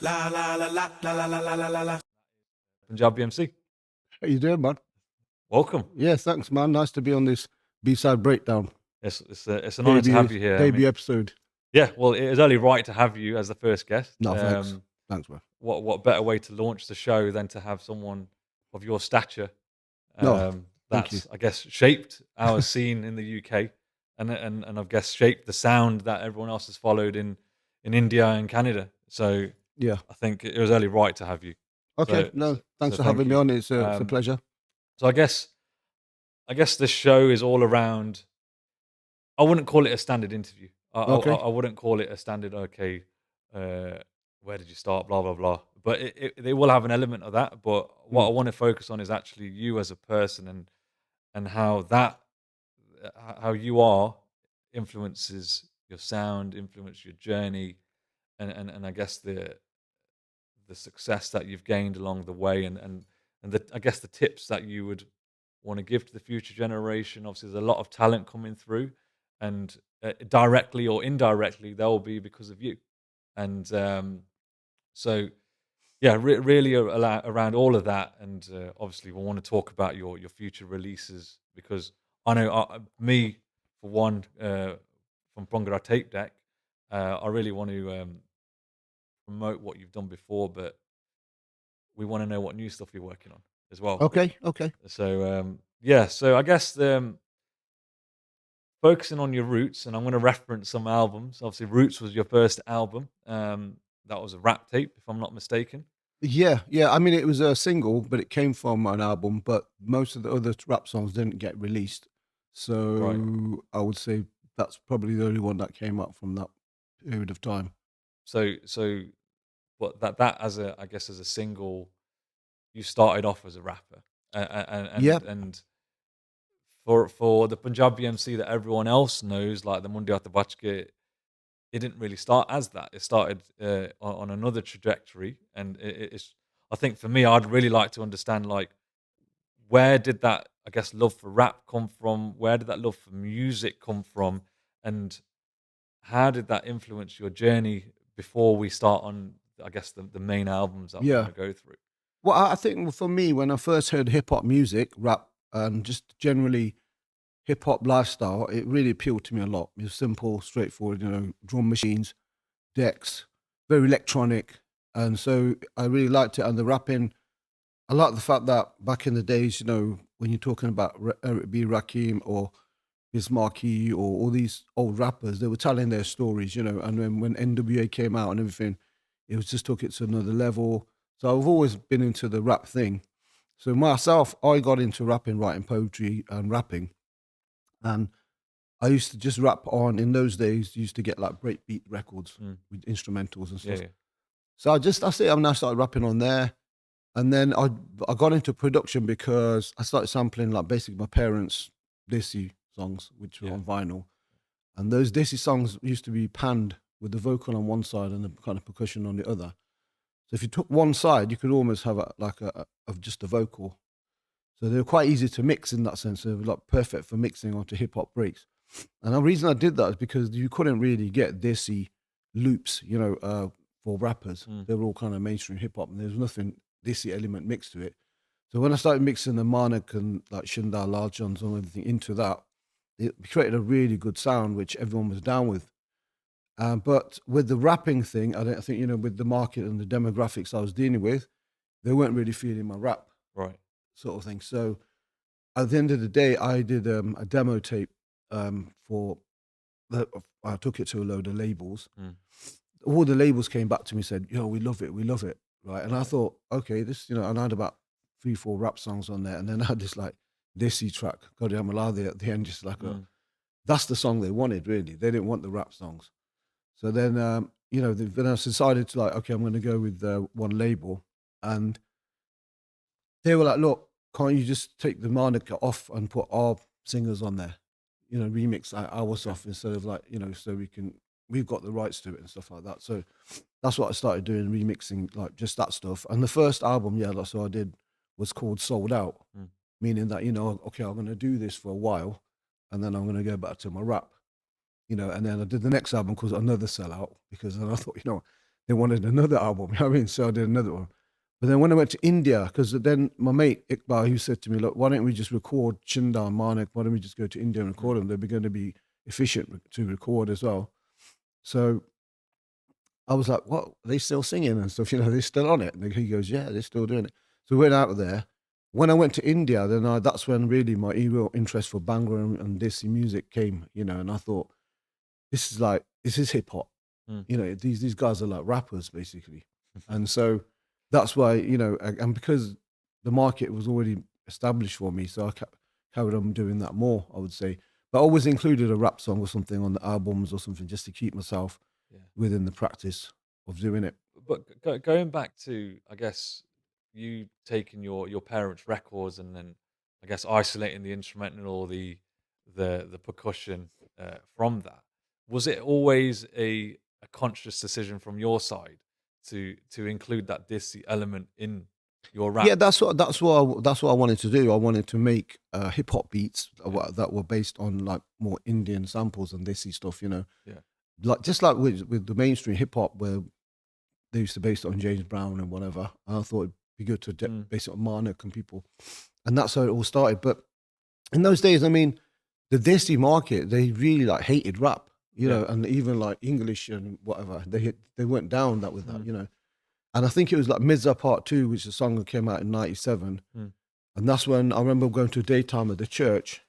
La la la la la la la la la la la. Panjabi MC. How you doing, man? Welcome. Yeah, thanks, man. Nice to be on this B-side breakdown It's an honor to debut have you here. debut episode. Yeah, well, it is only right to have you as the first guest. No, thanks, man. What better way to launch the show than to have someone of your stature? No, thank you. That's I guess shaped our scene in the UK, and I guess shaped the sound that everyone else has followed in India and Canada. So Yeah. I think it was only right to have you. Okay. So, No, thanks for thank having me you. on. It's a Um, pleasure. So I guess this show is all around. I wouldn't call it a standard interview. Okay. I wouldn't call it a standard. Okay, uh, where did you start? Blah blah blah. But they will have an element of that. But what I Mm. want to focus on is actually you as a person and how how you are influences your sound, influence your journey, and I guess the success that you've gained along the way, and I guess the tips that you would want to give to the future generation. Obviously, there's a lot of talent coming through, and directly or indirectly, they'll be because of you. And so, yeah, really around all of that, and obviously, we want to talk about your future releases because I know me for one from Bongara Tape Deck, I really want to promote what you've done before, but we want to know what new stuff you're working on as well. Okay. Okay. So yeah, so I guess focusing on your roots, and I'm going to reference some albums. Obviously, Roots was your first album. That was a rap tape, if I'm not mistaken. Yeah. Yeah. I mean, it was a single, but it came from an album. But most of the other rap songs didn't get released, Right. so I would say that's probably the only one that came up from that period of time. So, but that as a, I guess as a single, you started off as a rapper, Yeah. and for the Punjabi MC that everyone else knows, like the Mundi Aata Bachke, it didn't really start as that. It started on another trajectory, and it's. I think for me, I'd really like to understand like where did that, I guess, love for rap come from? Where did that love for music come from? And how did that influence your journey before we start on, I guess, the main albums that we're Yeah. going to go through? Well, I think for me, when I first heard hip hop music, rap, and just generally hip hop lifestyle, it really appealed to me a lot. It was simple, straightforward, drum machines, decks, very electronic. And so I really liked it. And the rapping, I like the fact that back in the days, when you're talking about Eric B. Rakim or Bismarcky or all these old rappers, they were telling their stories, and when NWA came out and everything, it was just took it to another level. So I've always been into the rap thing. So myself, I got into rapping, writing poetry and rapping. And I used to just rap on, in those days, you used to get like breakbeat records Mm. with instrumentals and Yeah, stuff. yeah. So that's it. I mean, I started rapping on there. And then I got into production because I started sampling like basically my parents' Desi songs, which were Yeah. on vinyl. And those Desi songs used to be panned with the vocal on one side and the kind of percussion on the other. So if you took one side, you could almost have of just a vocal. So they were quite easy to mix in that sense. They were like perfect for mixing onto hip hop breaks. And the reason I did that is because you couldn't really get Desi loops, for rappers. Mm. They were all kind of mainstream hip hop, and there was nothing Desi element mixed to it. So when I started mixing the Manik and like Shindar, Lal Johns and everything into that, it created a really good sound, which everyone was down with. But with the rapping thing, I don't think, with the market and the demographics I was dealing with, they weren't really feeling my rap Right. sort of thing. So at the end of the day, I did a demo tape for the, I took it to a load of labels. Mm. All the labels came back to me and said, "Yo, we love it, right?" And I thought, okay, and I had about 3, 4 rap songs on there, and then I had this like Desi track, God I'm allowed at the end, just like that's the song they wanted. Really, they didn't want the rap songs. So then, then I decided to like, okay, I'm going to go with one label, and they were like, "Look, can't you just take the moniker off and put our singers on there? Remix our stuff instead of like, so we've got the rights to it and stuff like that." So that's what I started doing, remixing like just that stuff. And the first album, yeah, that's what I did, was called Sold Out, meaning that, okay, I'm going to do this for a while, and then I'm going to go back to my rap. And then I did the next album called Another Sellout, because then I thought, they wanted another album. You know what I mean? So I did another one. But then when I went to India, because then my mate Iqbal, he said to me, look, why don't we just record Chinda and Manik? Why don't we just go to India and record them? They're going to be efficient to record as well. So I was like, what? Are they still singing and stuff? You know, they're still on it. And he goes, yeah, they're still doing it. So we went out of there. When I went to India, then that's when really my real interest for Bhangra and Desi music came, you know, and I thought, this is hip hop. Mm. You know, these guys are like rappers basically. And so that's why, you know, and because the market was already established for me, so I carried on doing that more, I would say. But I always included a rap song or something on the albums or something just to keep myself within the practice of doing it. But going back to, I guess, you taking your parents' records and then, I guess, isolating the instrumental or the percussion from that, was it always a conscious decision from your side to include that dissy element in your Yeah, raps? that's what I wanted to do. I wanted to make hip hop beats that were based on like more Indian samples and desi stuff, you know. Yeah. Like just like with the mainstream hip hop where they used to base it on James Brown and whatever. And I thought it'd be good to base it on Marnik and people, and that's how it all started. But in those days, I mean, the desi market, they really like hated rap, you know, and even like English and whatever. They went down that with that, you know. And I think it was like Mirza Part 2, which is a song that came out in 97. And that's when I remember going to a daytime at the church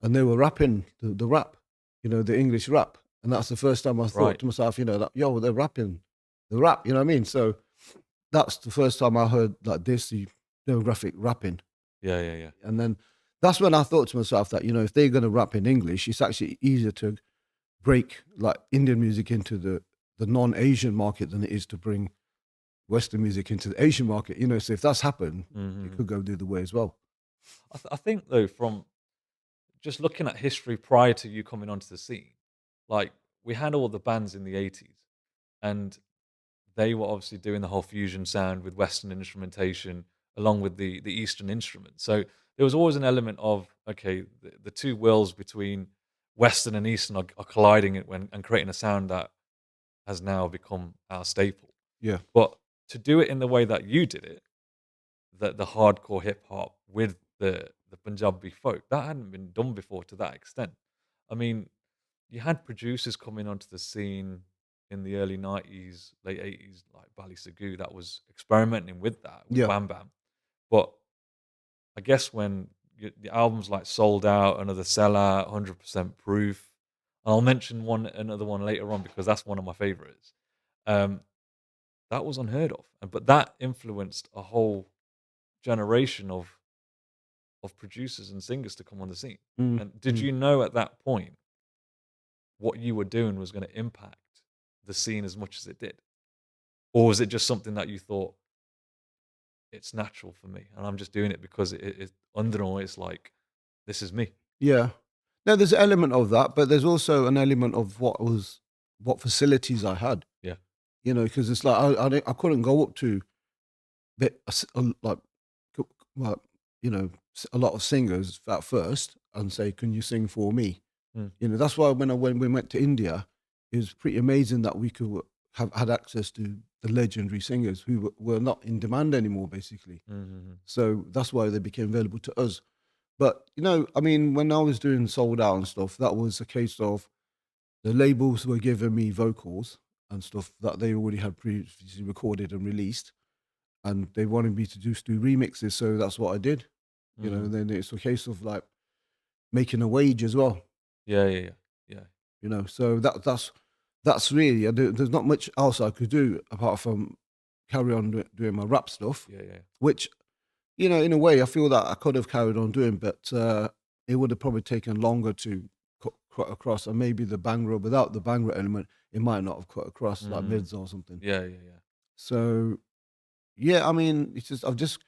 and they were rapping the rap, you know, the English rap. And that's the first time I thought to myself, you know, that, yo, they're rapping the rap, you know what I mean? So that's the first time I heard like this, the demographic rapping. Yeah. And then that's when I thought to myself that, you know, if they're going to rap in English, it's actually easier to break like Indian music into the non-Asian market than it is to bring Western music into the Asian market. You know, so if that's happened, it could go the other way as well. I think though, from just looking at history prior to you coming onto the scene, like we had all the bands in the 80s and they were obviously doing the whole fusion sound with Western instrumentation along with the Eastern instruments. So there was always an element of, okay, the two worlds between Western and Eastern are colliding and creating a sound that has now become our staple. Yeah. But to do it in the way that you did it, the hardcore hip hop with the Punjabi folk, that hadn't been done before to that extent. I mean, you had producers coming onto the scene in the early 90s, late 80s, like Bali Sagoo, that was experimenting with that, with Yeah. Bam Bam. But I guess when the albums like Sold Out, Another Sellout, 100% Proof, and I'll mention another one later on because that's one of my favorites. That was unheard of, but that influenced a whole generation of producers and singers to come on the scene. And did you know at that point what you were doing was going to impact the scene as much as it did? Or was it just something that you thought, it's natural for me and I'm just doing it because it under it's like, this is me? Yeah. No, there's an element of that, but there's also an element of what facilities I had. Yeah. You know, because it's like I couldn't go up to like well, you know, a lot of singers at first and say, "Can you sing for me?" You know, that's why when we went to India, it was pretty amazing that we could have had access to the legendary singers who were not in demand anymore, basically. So that's why they became available to us. But you know, I mean, when I was doing Sold Out and stuff, that was a case of the labels were giving me vocals and stuff that they already had previously recorded and released, and they wanted me to just do remixes. So that's what I did. You know, and then it's a case of like making a wage as well. Yeah. You know, so that's really there's not much else I could do apart from carry on doing my rap stuff, Yeah. which, you know, in a way I feel that I could have carried on doing, but it would have probably taken longer to cut across, and maybe the Bangra, without the Bangra element, it might not have cut across like mids or something. Yeah. So yeah, I mean, it's just I've just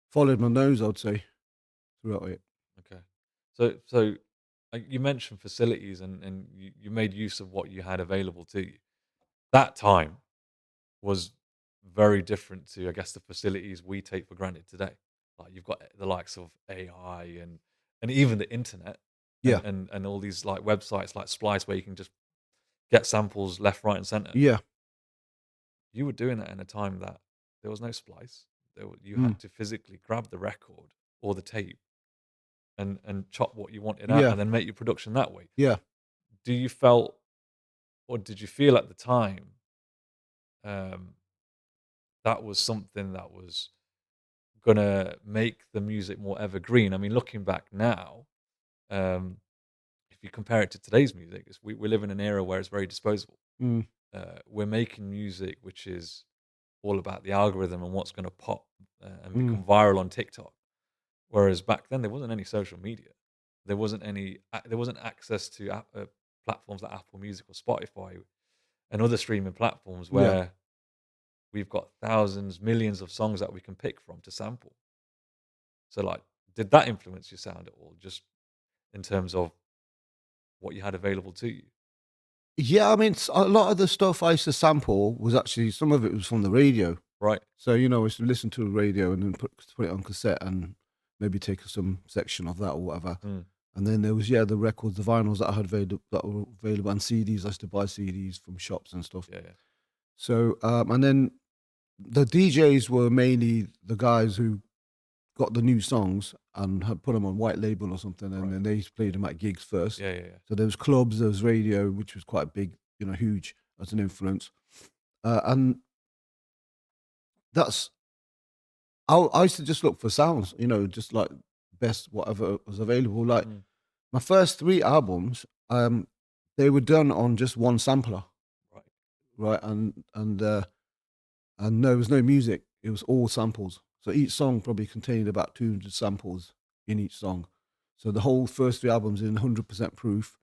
followed my nose, I'd say, throughout it. Okay. So you mentioned facilities and you made use of what you had available to you. That time was very different to, I guess, the facilities we take for granted today. Like you've got the likes of AI and even the internet Yeah, and all these like websites like Splice where you can just get samples left, right, and center. yeah, you were doing that in a time that there was no splice. You Mm. had to physically grab the record or the tape and chop what you wanted out Yeah, and then make your production that way. yeah. Do you felt or did you feel at the time um, that was something that was gonna make the music more evergreen? I mean, looking back now, um, if you compare it to today's music, we live in an era where it's very disposable. Mm. We're making music which is all about the algorithm and what's going to pop and Mm. become viral on TikTok. Whereas back then there wasn't any social media, there wasn't access to platforms like Apple Music or Spotify and other streaming platforms Yeah. where we've got thousands, millions of songs that we can pick from to sample. So, like, did that influence your sound at all? Just in terms of what you had available to you, Yeah, I mean, a lot of the stuff I used to sample was actually, some of it was from the radio. right? So, I used to listen to the radio and then put it on cassette and maybe take some section of that or whatever. Mm, And then there was, yeah, the records, the vinyls that I had that were available, and CDs. I used to buy CDs from shops and stuff. yeah, yeah, So, and then the DJs were mainly the guys who got the new songs and had put them on white label or something, and right. then they played them at gigs first. Yeah, yeah, yeah. So there was clubs, there was radio, which was quite big, huge as an influence. And that's, I used to just look for sounds, just like best whatever was available. Like Mm, my first 3 albums, they were done on just one sampler, right. right? And there was no music; it was all samples. So each song probably contained about 200 samples in each song. So the whole first 3 albums in 100% proof,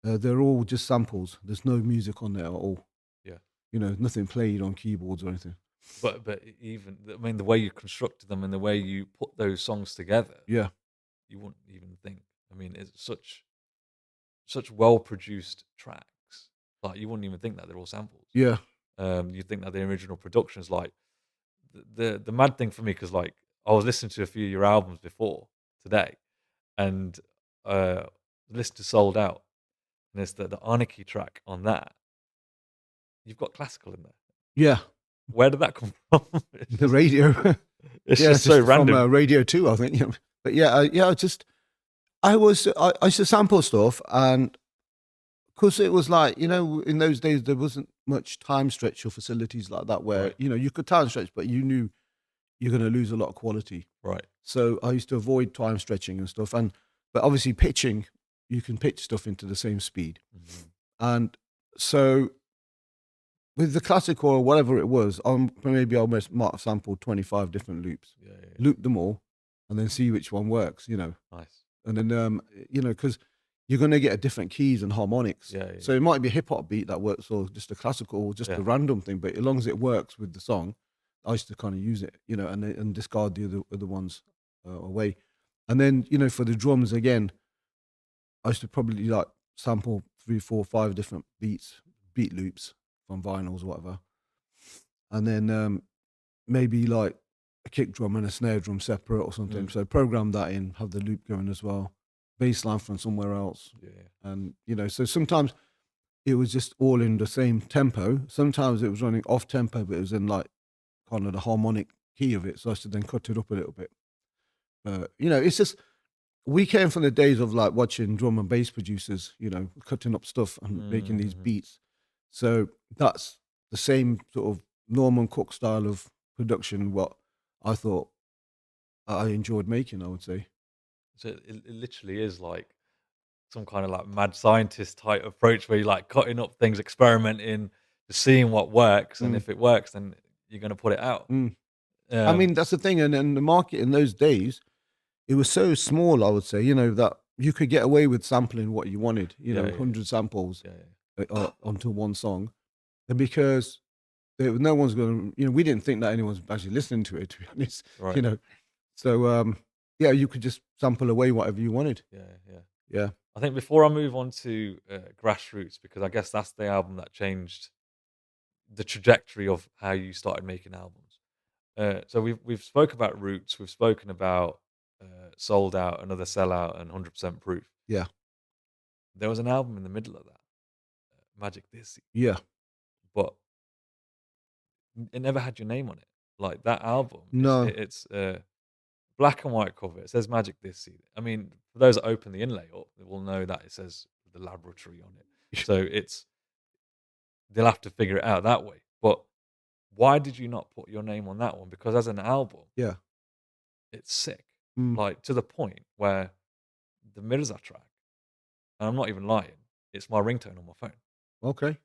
they're all just samples. There's no music on there at all. Yeah. Nothing played on keyboards or anything. But even I mean, the way you constructed them and the way you put those songs together, Yeah, you wouldn't even think. I mean, it's such well produced tracks. Like you wouldn't even think that they're all samples. yeah, You think that the original production is like the mad thing for me because like I was listening to a few of your albums before today, and listened to Sold Out, and it's the Anarchy track on that. You've got classical in there. yeah. Where did that come from? It's The just radio. it's Yeah, just it's so just from random. Radio 2, I think. But yeah, I used to sample stuff, and because it was like, in those days, there wasn't much time stretch or facilities like that where, Right, you could time stretch, but you knew you're going to lose a lot of quality. right. So I used to avoid time stretching and stuff. But obviously pitching, you can pitch stuff into the same speed. Mhm. And so with the classical or whatever it was, maybe I might have sampled 25 different loops, Yeah, yeah, yeah. loop them all, and then see which one works. Nice. And then, because you're going to get a different keys and harmonics. Yeah, yeah, So it might be a hip hop beat that works, or just a classical, or just yeah. a random thing. But as long as it works with the song, I used to kind of use it, and discard the other ones away. And then, for the drums again, I used to probably like sample 3, 4, 5 different beat loops from vinyls or whatever. And then maybe like a kick drum and a snare drum separate or something. Mm. So program that in, have the loop going as well. Bass line from somewhere else. Yeah, yeah. And, so sometimes it was just all in the same tempo. Sometimes it was running off tempo, but it was in like kind of the harmonic key of it. So I should then cut it up a little bit. But, it's just, we came from the days of like watching drum and bass producers, cutting up stuff and making these Mhm. beats. So that's the same sort of Norman Cook style of production, what I thought I enjoyed making, I would say. So it literally is like some kind of like mad scientist type approach where you're like cutting up things, experimenting, just seeing what works, and Mm, if it works, then you're going to put it out. mm. I Um, mean, that's the thing. And the market in those days, it was so small, I would say, that you could get away with sampling what you wanted, yeah, yeah, 100 samples yeah, yeah. onto one song. And because no one's going to, we didn't think that anyone's actually listening to it, to be honest, Right. you know. So, yeah, you could just sample away whatever you wanted. Yeah, yeah. Yeah. I think before I move on to Grassroots, because I guess that's the album that changed the trajectory of how you started making albums. So we've spoke about Roots, we've spoken about Sold Out, Another Sellout, and 100% Proof. Yeah. There was an album in the middle of that, Magic Dizzy, Yeah. but it never had your name on it. Like that album, No. it's black and white cover. It says Magic This Seed. I mean, for those that open the inlay up, they will know that it says the laboratory on it. So they'll have to figure it out that way. But why did you not put your name on that one? Because as an album, Yeah. it's sick. Mm. Like to the point where the Mirza track, and I'm not even lying, it's my ringtone on my phone. Okay.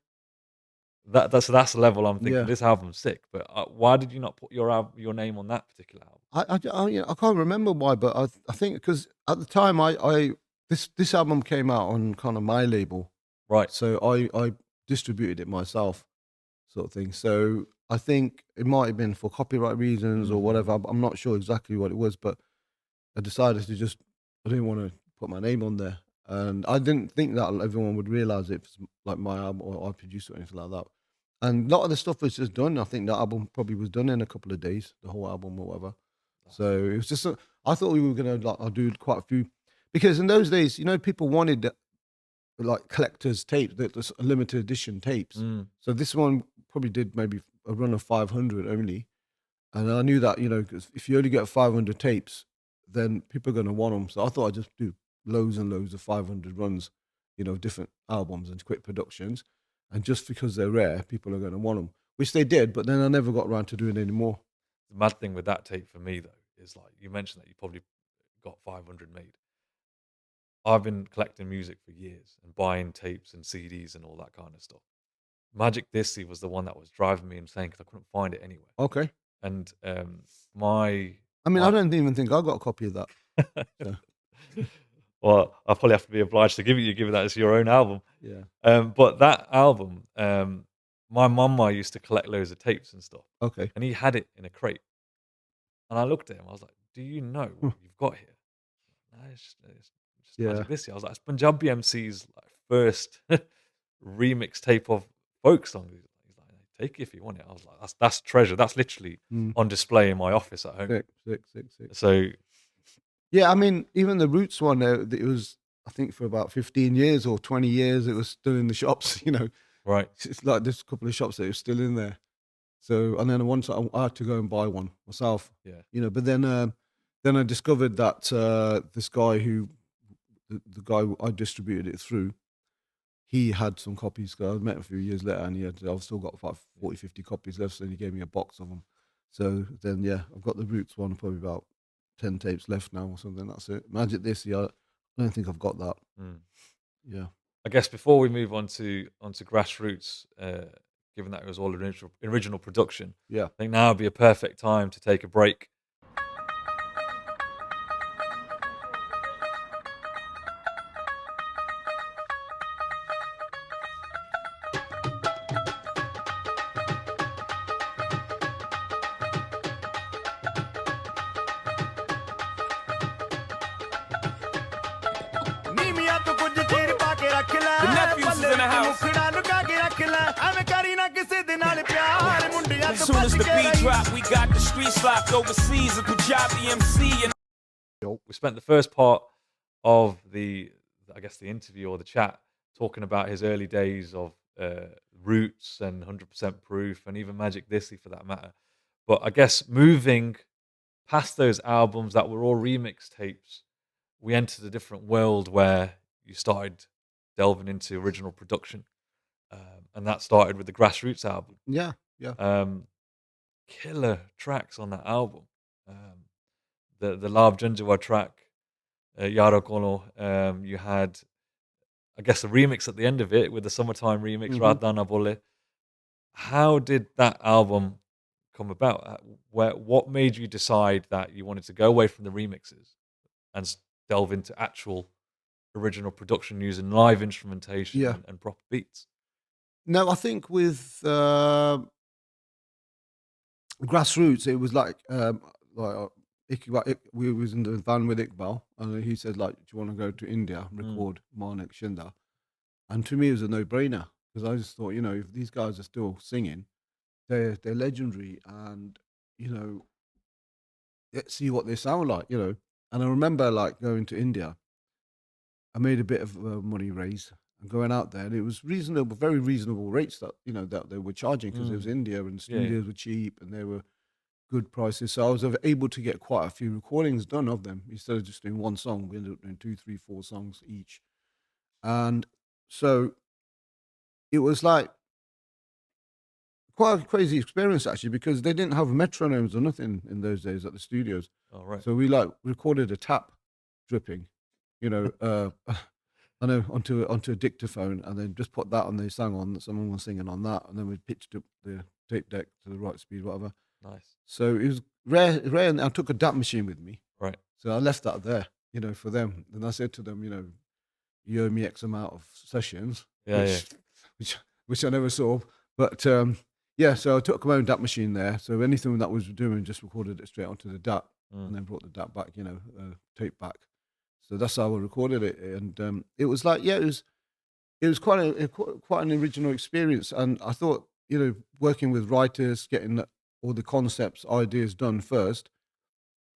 That's the level I'm thinking. Yeah. This album's sick, but why did you not put your name on that particular album? I can't remember why, but I think because at the time this album came out on kind of my label, Right. so I distributed it myself, sort of thing. So I think it might have been for copyright reasons or whatever. I'm not sure exactly what it was, but I decided to I didn't want to put my name on there, and I didn't think that everyone would realize it was like my album or I produced it or anything like that. And a lot of the stuff was just done. I think that album probably was done in a couple of days, the whole album or whatever. So it was just, I thought we were gonna like I'll do quite a few, because in those days, people wanted like collector's tapes, the limited edition tapes. Mm. So this one probably did maybe a run of 500 only, and I knew that 'cause if you only get 500 tapes, then people are gonna want them. So I thought I'd just do loads and loads of 500 runs, different albums and quick productions, and just because they're rare, people are gonna want them, which they did. But then I never got around to doing any more. The mad thing with that tape for me though is like you mentioned that you probably got 500 made. I've been collecting music for years and buying tapes and CDs and all that kind of stuff. Magic Dissy was the one that was driving me insane because I couldn't find it anywhere. Okay. And I mean, I don't even think I got a copy of that. So. Well, I probably have to be obliged to give it you, given that it's your own album. Yeah. But that album, my mama used to collect loads of tapes and stuff, Okay. and he had it in a crate. And I looked at him, I was like, "Do you know what you've got here?" No, it's just Yeah. Magic This Year. I was like, "It's Punjabi MC's like, first remix tape of folk songs." He's like, "Take it if you want it." I was like, "That's treasure. That's literally on display in my office at home." Sick. So Yeah, I mean, even the Roots one, it was, I think, for about 15 years or 20 years, it was still in the shops. right, It's like there's a couple of shops that are still in there. So, and then once I had to go and buy one myself. yeah, But then I discovered that this guy the guy I distributed it through, he had some copies. 'Cause I met him a few years later, and I've still got about 40, 50 copies left. So he gave me a box of them. So then, yeah, I've got the Roots one, probably about 10 tapes left now or something. That's it. Magic This Year, I don't think I've got that. Yeah. I guess before we move on to grassroots, given that it was all original production, Yeah. I think now would be a perfect time to take a break. As soon as the beat drop, we got the streets locked overseas. A Panjabi MC. We spent the first part of the interview or the chat talking about his early days of Roots and 100% Proof and even Magic Dissy for that matter. But I guess moving past those albums that were all remix tapes, we entered a different world where you started delving into original production. And that started with the Grassroots album. Yeah. Killer tracks on that album. The Love Junjawa track, Yaro Kono. You had, I guess, a remix at the end of it with the Summertime remix, Radana Bole. How did that album come about? What made you decide that you wanted to go away from the remixes and delve into actual original production using live instrumentation and proper beats? No, I think with Grassroots, it was like Iqbal, we was in the van with Iqbal, and he said, like, "Do you want to go to India, record Manik Shinda?" And to me, it was a no-brainer, because I just thought, if these guys are still singing, they're legendary, and let's see what they sound like, And I remember like going to India. I made a bit of money raise, and going out there, and it was reasonable, very reasonable rates that that they were charging because it was Mm. India and Yeah, yeah. studios were cheap and they were good prices. So I was able to get quite a few recordings done of them instead of just doing one song. We ended up doing two, three, four songs each, and so it was like quite a crazy experience actually because they didn't have metronomes or nothing in those days at the studios. Oh, right. So we like recorded a tap dripping, you know, I know onto a dictaphone, and then just put that on. They sang on. Someone was singing on that, and then we pitched up the tape deck to the right speed, whatever. Nice. So it was rare. And I took a DAT machine with me, Right. so I left that there, for them. And I said to them, you owe me X amount of sessions, Yeah, yeah. which I never saw. But yeah, so I took my own DAT machine there. So anything that was doing, just recorded it straight onto the DAT, and Mm. then brought the DAT back, tape back. So that's how I recorded it, and it was like, yeah, it was quite an original experience. And I thought, working with writers, getting all the concepts, ideas done first,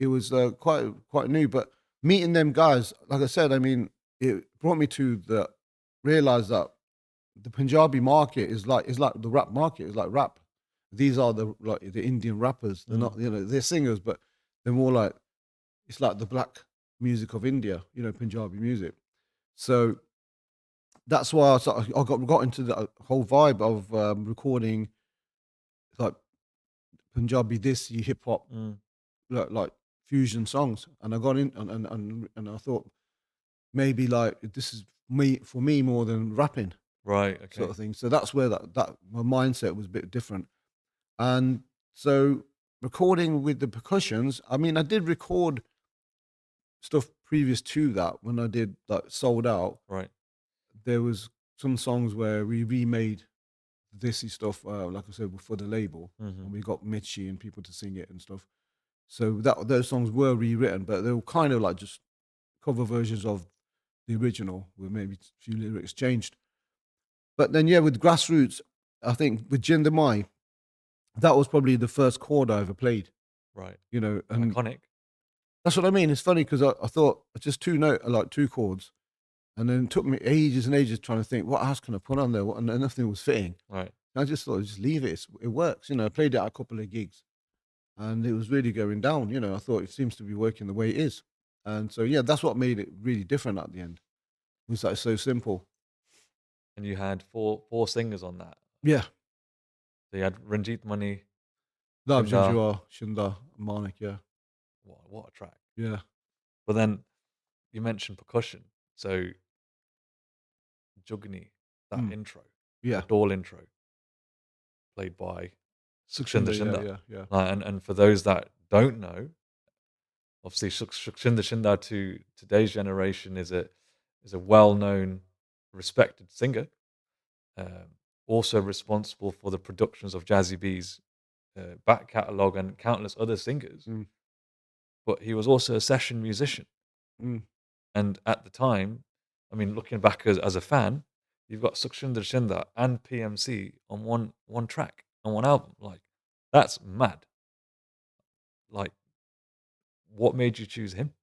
it was quite new. But meeting them guys, like I said, I mean, it brought me to realize that the Punjabi market is like the rap market, is like rap. These are the Indian rappers. They're not, they're singers, but they're more like, it's like the black music of India, Punjabi music. So that's why I got into the whole vibe of recording like Punjabi desi hip hop, Mm. like fusion songs, and I got in and I thought maybe like this is for me more than rapping Right. sort Okay. of thing. So that's where that my mindset was a bit different, and so recording with the percussions. I mean, I did record stuff previous to that when I did like Sold Out. Right. There was some songs where we remade dissy stuff, like I said, for the label, Mm-hmm. and we got Mitchie and people to sing it and stuff. So those songs were rewritten, but they were kind of like just cover versions of the original with maybe a few lyrics changed. But then, yeah, with Grassroots, I think with Jinder Mai, that was probably the first chord I ever played, Right. and Iconic. that's what I mean. It's funny because I thought it's just like two chords, and then it took me ages and ages trying to think what else can I put on there, and nothing was fitting. Right. I just thought, just leave it. It works. I played it at a couple of gigs and it was really going down. I thought it seems to be working the way it is. And so, yeah, that's what made it really different at the end. It was like so simple. And you had four singers on that. Yeah. So you had Ranjit Mani, Love Shinda. Janjua, Shinda, Manik. Yeah. What a track. Yeah. But then you mentioned percussion. So Jugni, that Mm. intro, Yeah. the Dawl intro, played by Sukshinder Shinda. Yeah. And for those that don't know, obviously Sukshinder Shinda to today's generation is a well-known, respected singer. Also responsible for the productions of Jazzy B's back catalogue and countless other singers. Mm. But he was also a session musician. Mm. And at the time, I mean, looking back as a fan, you've got Sukshinder Shinda and PMC on one track, on one album. Like, that's mad. Like, what made you choose him?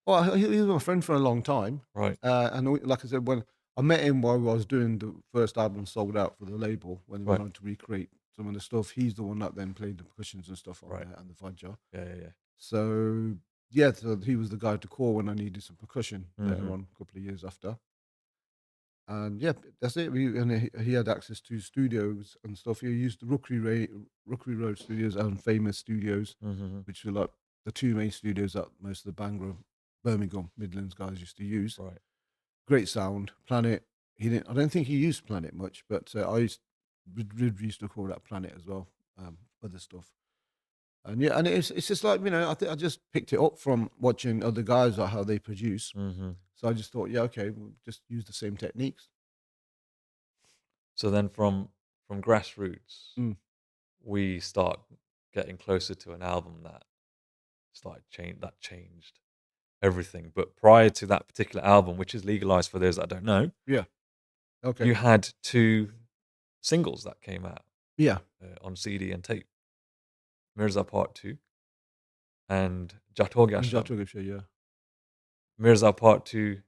Well, he was my friend for a long time. Right. And like I said, when I met him while I was doing the first album Sold Out for the label, when we Right. wanted to recreate some of the stuff, he's the one that then played the percussions and stuff on Right. there and the Fudger. Yeah. So yeah, so he was the guy to call when I needed some percussion later Mhm. on, a couple of years after. And yeah, that's it. He had access to studios and stuff. He used the Rookery Road Studios and Famous Studios, Mm-hmm. which were like the two main studios that most of the Bangor, Birmingham, Midlands guys used to use. Right. Great sound. Planet. He didn't. I don't think he used Planet much, but we used to call that Planet as well. Other stuff. And yeah, and it's just like, I think I just picked it up from watching other guys, like how they produce. Mm-hmm. So I just thought, yeah, okay, we'll just use the same techniques. So then from Grassroots, Mm. we start getting closer to an album that changed everything. But prior to that particular album, which is Legalized for those that don't know, Yeah. Okay. you had two singles that came out Yeah. on CD and tape. Mirza Part 2 and Jat Ho Gaya Sham. Jatugasha, yeah. Mirza Part 2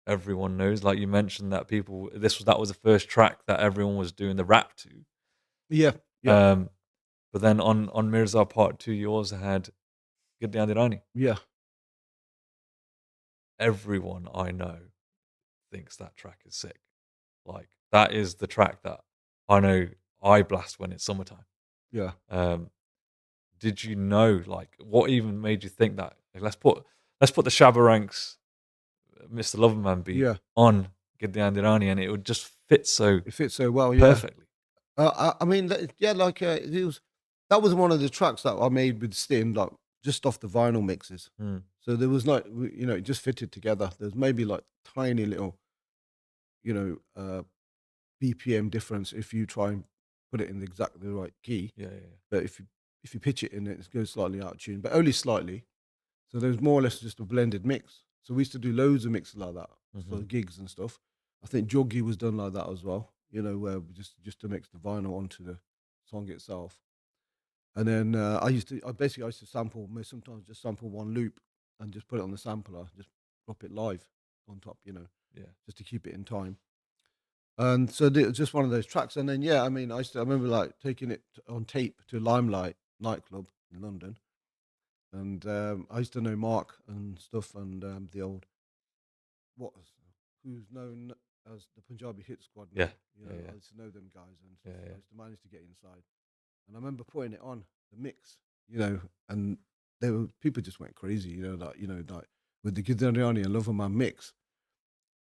everyone knows. Like you mentioned that that was the first track that everyone was doing the rap to. Yeah, yeah, But then on Mirza Part 2, you also had Giddy Rani. yeah. Everyone I know thinks that track is sick. Like that is the track that I know I blast when it's summertime. Yeah. Did you know, like, what even made you think that? Like, let's put the Shabba Ranks Mr. Loverman beat Yeah. on Giddy Rani, and it would just fit so It fits so well. Yeah. perfectly. I mean, yeah, like that was one of the tracks that I made with Stim, like just off the vinyl mixes. Mm. So there was like, it just fitted together. There's maybe like tiny little, BPM difference if you try and put it in exactly the right key. Yeah. But if you pitch it in, it goes slightly out of tune, but only slightly. So there's more or less just a blended mix. So we used to do loads of mixes like that for Mhm. gigs and stuff. I think Joggy was done like that as well. Where just to mix the vinyl onto the song itself. And then I used to sample, sometimes just sample one loop and just put it on the sampler, just drop it live on top, Yeah. just to keep it in time. And so it was just one of those tracks. And then yeah, I mean, I remember like taking it on tape to Limelight nightclub in London, and I used to know Mark and stuff, and the old who's known as the Punjabi Hit Squad now. Yeah. I used to know them guys, and stuff. Yeah. I used to manage to get inside, and I remember putting it on the mix, and people just went crazy, like with the Gideon and Loverman mix.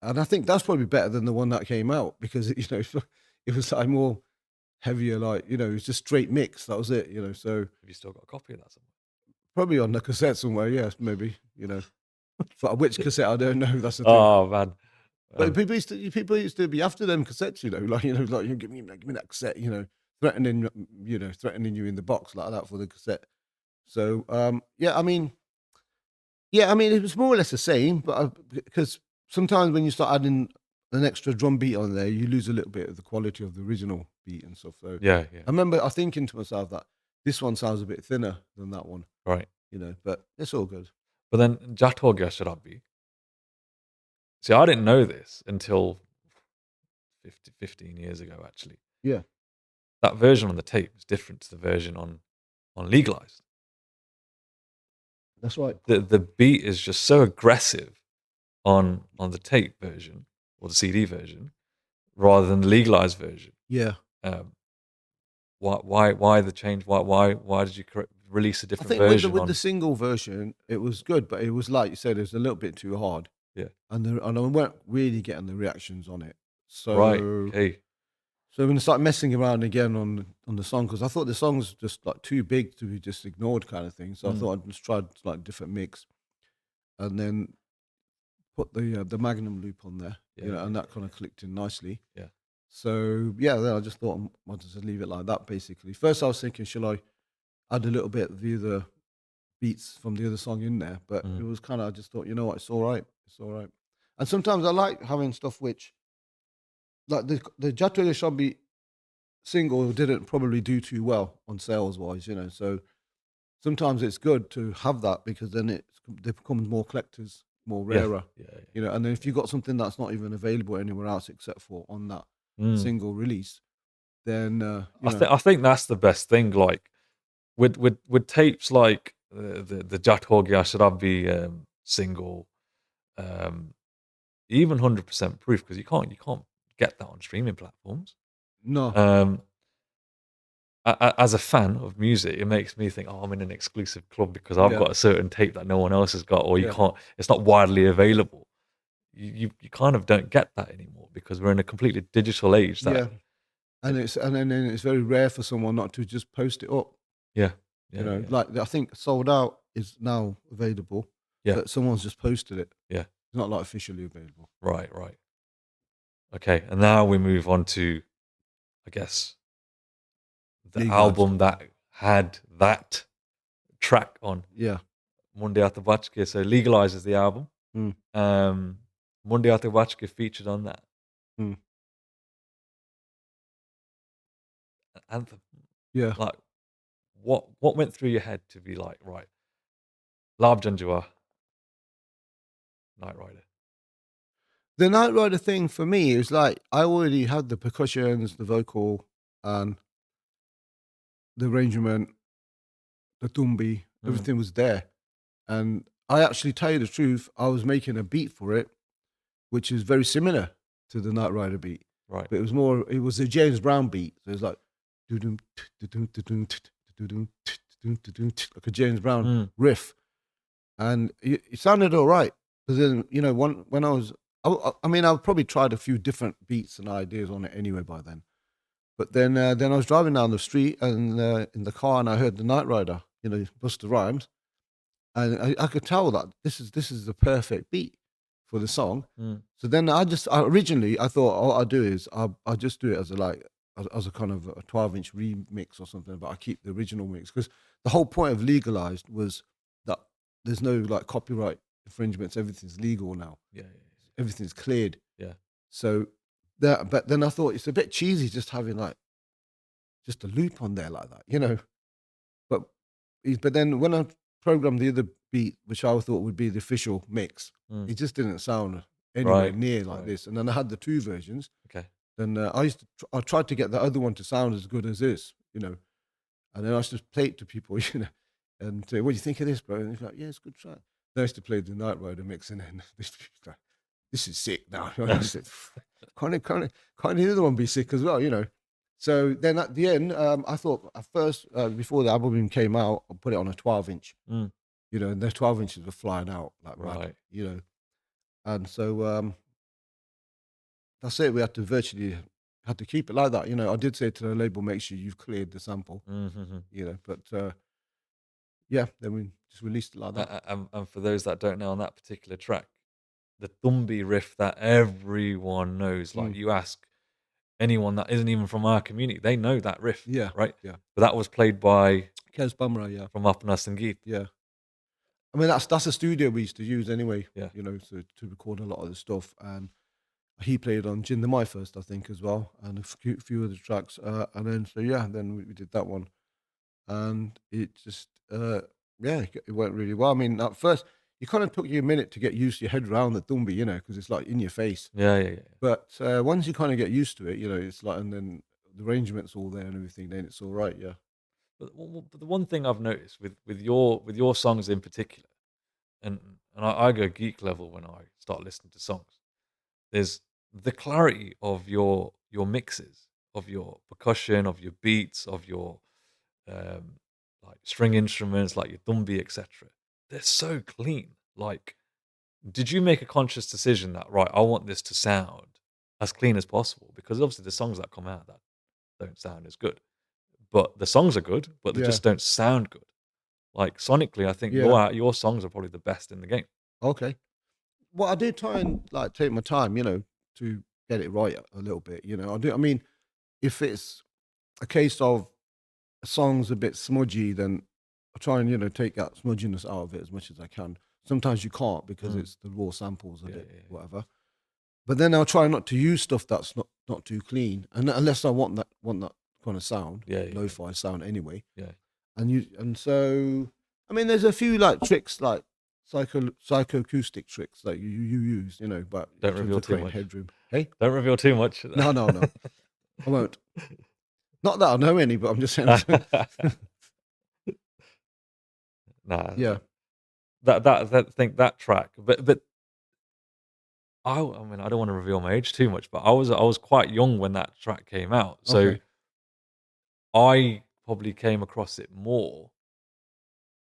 And I think that's probably better than the one that came out because it was like more heavier, like it was just straight mix. That was it, So Have you still got a copy of that somewhere? probably on the cassette somewhere, yes, maybe, But which cassette I don't know. That's the thing. Oh man. But people used to be after them cassettes, like you give me that cassette, threatening you in the box like that for the cassette. So it was more or less the same, but because sometimes when you start adding an extra drum beat on there, you lose a little bit of the quality of the original beat and stuff. So Yeah. I remember I thinking to myself that this one sounds a bit thinner than that one, Right. but it's all good. But then Jatogya Sharabi. See, I didn't know this until 15 years ago, actually. Yeah, That version on the tape is different to the version on Legalized. that's right. The beat is just so aggressive on the tape version or the CD version rather than the Legalized version. Yeah. Um, why the change? Why did you release a I different think version? with the single version, it was good, but it was like you said, it was a little bit too hard. Yeah. And I weren't really getting the reactions on it. So Right. Okay. So when I started messing around again on the song, because I thought the song was just like too big to be just ignored, kind of thing. So I thought I'd just try like different mix, and then put the Magnum loop on there, and that kind of clicked in nicely. Yeah. So yeah, then I just thought I wanted to leave it like that. Basically, first I was thinking, shall I add a little bit of the other beats from the other song in there? But it was kind of, I just thought, you know what, it's all right, it's all right. And sometimes I like having stuff which, like the Jatwele Shabi single didn't probably do too well on sales wise, So sometimes it's good to have that because then they become more collectors, more rarer, Yeah. And then if you got something that's not even available anywhere else except for on that single release, then I think that's the best thing. Like with tapes like the Jat Ho Gaya Sharabi single, even 100% proof, because you can't get that on streaming platforms. no, As a fan of music, it makes me think, oh, I'm in an exclusive club because I've got a certain tape that no one else has got, or you can't. It's not widely available. You kind of don't get that anymore because we're in a completely digital age. That and then it's very rare for someone not to just post it up. yeah. Like I think Sold Out is now available, but someone's just posted it. Yeah. It's not like officially available. Right. Okay, and now we move on to, I guess, the Legalized. album that had that track on. Yeah. Munde Aate Bachke. So Legalize is the album. Mm. Munde Aate Bachke featured on that. Mm. Anthem. Yeah. Like, what went through your head to be like, right, Lab Janjua, Night Rider? The Night Rider thing for me is like I already had the percussions, the vocal, and the arrangement, the tumbi, everything was there. And I actually tell you the truth, I was making a beat for it, which is very similar to the Night Rider beat. Right. But it was a James Brown beat. So it was like doo-dum, doo-dum, doo-dum, doo-dum, doo-dum, doo-dum, like a James Brown riff. And it sounded all right. Because then, you know, when I mean, I've probably tried a few different beats and ideas on it anyway by then. But then I was driving down the street and in the car and I heard the Night Rider, you know, Busta Rhymes. And I could tell that this is the perfect beat for the song. So then originally I thought all I do is I just do it as a kind of a 12-inch remix or something, but I keep the original mix because the whole point of Legalized was that there's no like copyright infringements. Everything's legal now. Yeah. Everything's cleared. Yeah. So but then I thought it's a bit cheesy just having like just a loop on there like that, you know. But then when I programmed the other beat, which I thought would be the official mix, it just didn't sound anywhere near like this. And then I had the two versions. Okay. Then I tried to get the other one to sound as good as this, you know. And then I used to play it to people, you know, and say, "What do you think of this, bro?" And he's like, "Yeah, it's a good track." Then I used to play the Night Rider mix, and then this is sick now. I said, can't the other one be sick as well, you know? So then at the end, I thought at first, before the album even came out, I put it on a 12-inch, you know, and the 12 inches were flying out like mad, you know. And so that's it. We had to keep it like that, you know. I did say to the label, make sure you've cleared the sample, you know, but yeah, then we just released it like that. And for those that don't know, on that particular track, the Tumbi riff that everyone knows, like you ask anyone that isn't even from our community, they know that riff, Yeah, right? yeah. But that was played by Kes Bumrah, yeah. from Apna Sangeet. Yeah. I mean, that's a studio we used to use anyway, Yeah. you know, to record a lot of the stuff. And he played on Jin the Mai first, I think, as well, and a few other tracks. And then, so yeah, then we did that one. And it just, yeah, it went really well. I mean, at first, it kind of took you a minute to get used to your head around the Tumbi, you know, because it's like in your face. Yeah. But once you kind of get used to it, you know, it's like, and then the arrangement's all there and everything, then it's all right, yeah. But the one thing I've noticed with your songs in particular, and I go geek level when I start listening to songs, there's the clarity of your mixes, of your percussion, of your beats, of your like string instruments, like your dumbi, etc. They're so clean. Like, did you make a conscious decision that right, I want this to sound as clean as possible? Because obviously the songs that come out that don't sound as good, but the songs are good, but they Yeah. just don't sound good. Like sonically, I think Yeah. your songs are probably the best in the game. Okay. Well, I did try and like take my time, you know, to get it right a little bit. You know, I mean, if it's a case of a song's a bit smudgy, then I try and, you know, take that smudginess out of it as much as I can. Sometimes you can't because it's the raw samples a bit, whatever. But then I'll try not to use stuff that's not too clean, and unless I want that kind of sound, lo-fi sound anyway. Yeah. And so I mean, there's a few like tricks like psychoacoustic tricks that you use, you know, but Don't reveal too much. Headroom. Hey, Don't reveal too much. no, I won't. Not that I know any, but I'm just saying. Nah. Yeah. That track, but I mean, I don't want to reveal my age too much, but I was quite young when that track came out, so Okay. I probably came across it more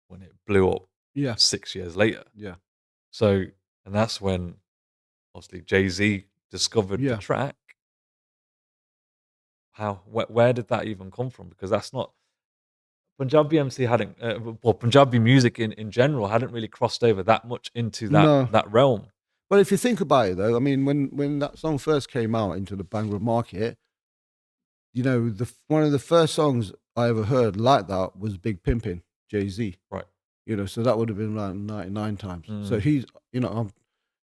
when it blew up. Yeah. 6 years later. Yeah. So, and that's when obviously Jay-Z discovered the track. Where did that even come from? Because that's not Punjabi MC hadn't, well, Punjabi music in general hadn't really crossed over that much into that realm. Well, if you think about it, though, I mean, when that song first came out into the Bangla market, you know, one of the first songs I ever heard like that was Big Pimpin', Jay-Z. Right. You know, so that would have been around 99 times. So he's, you know,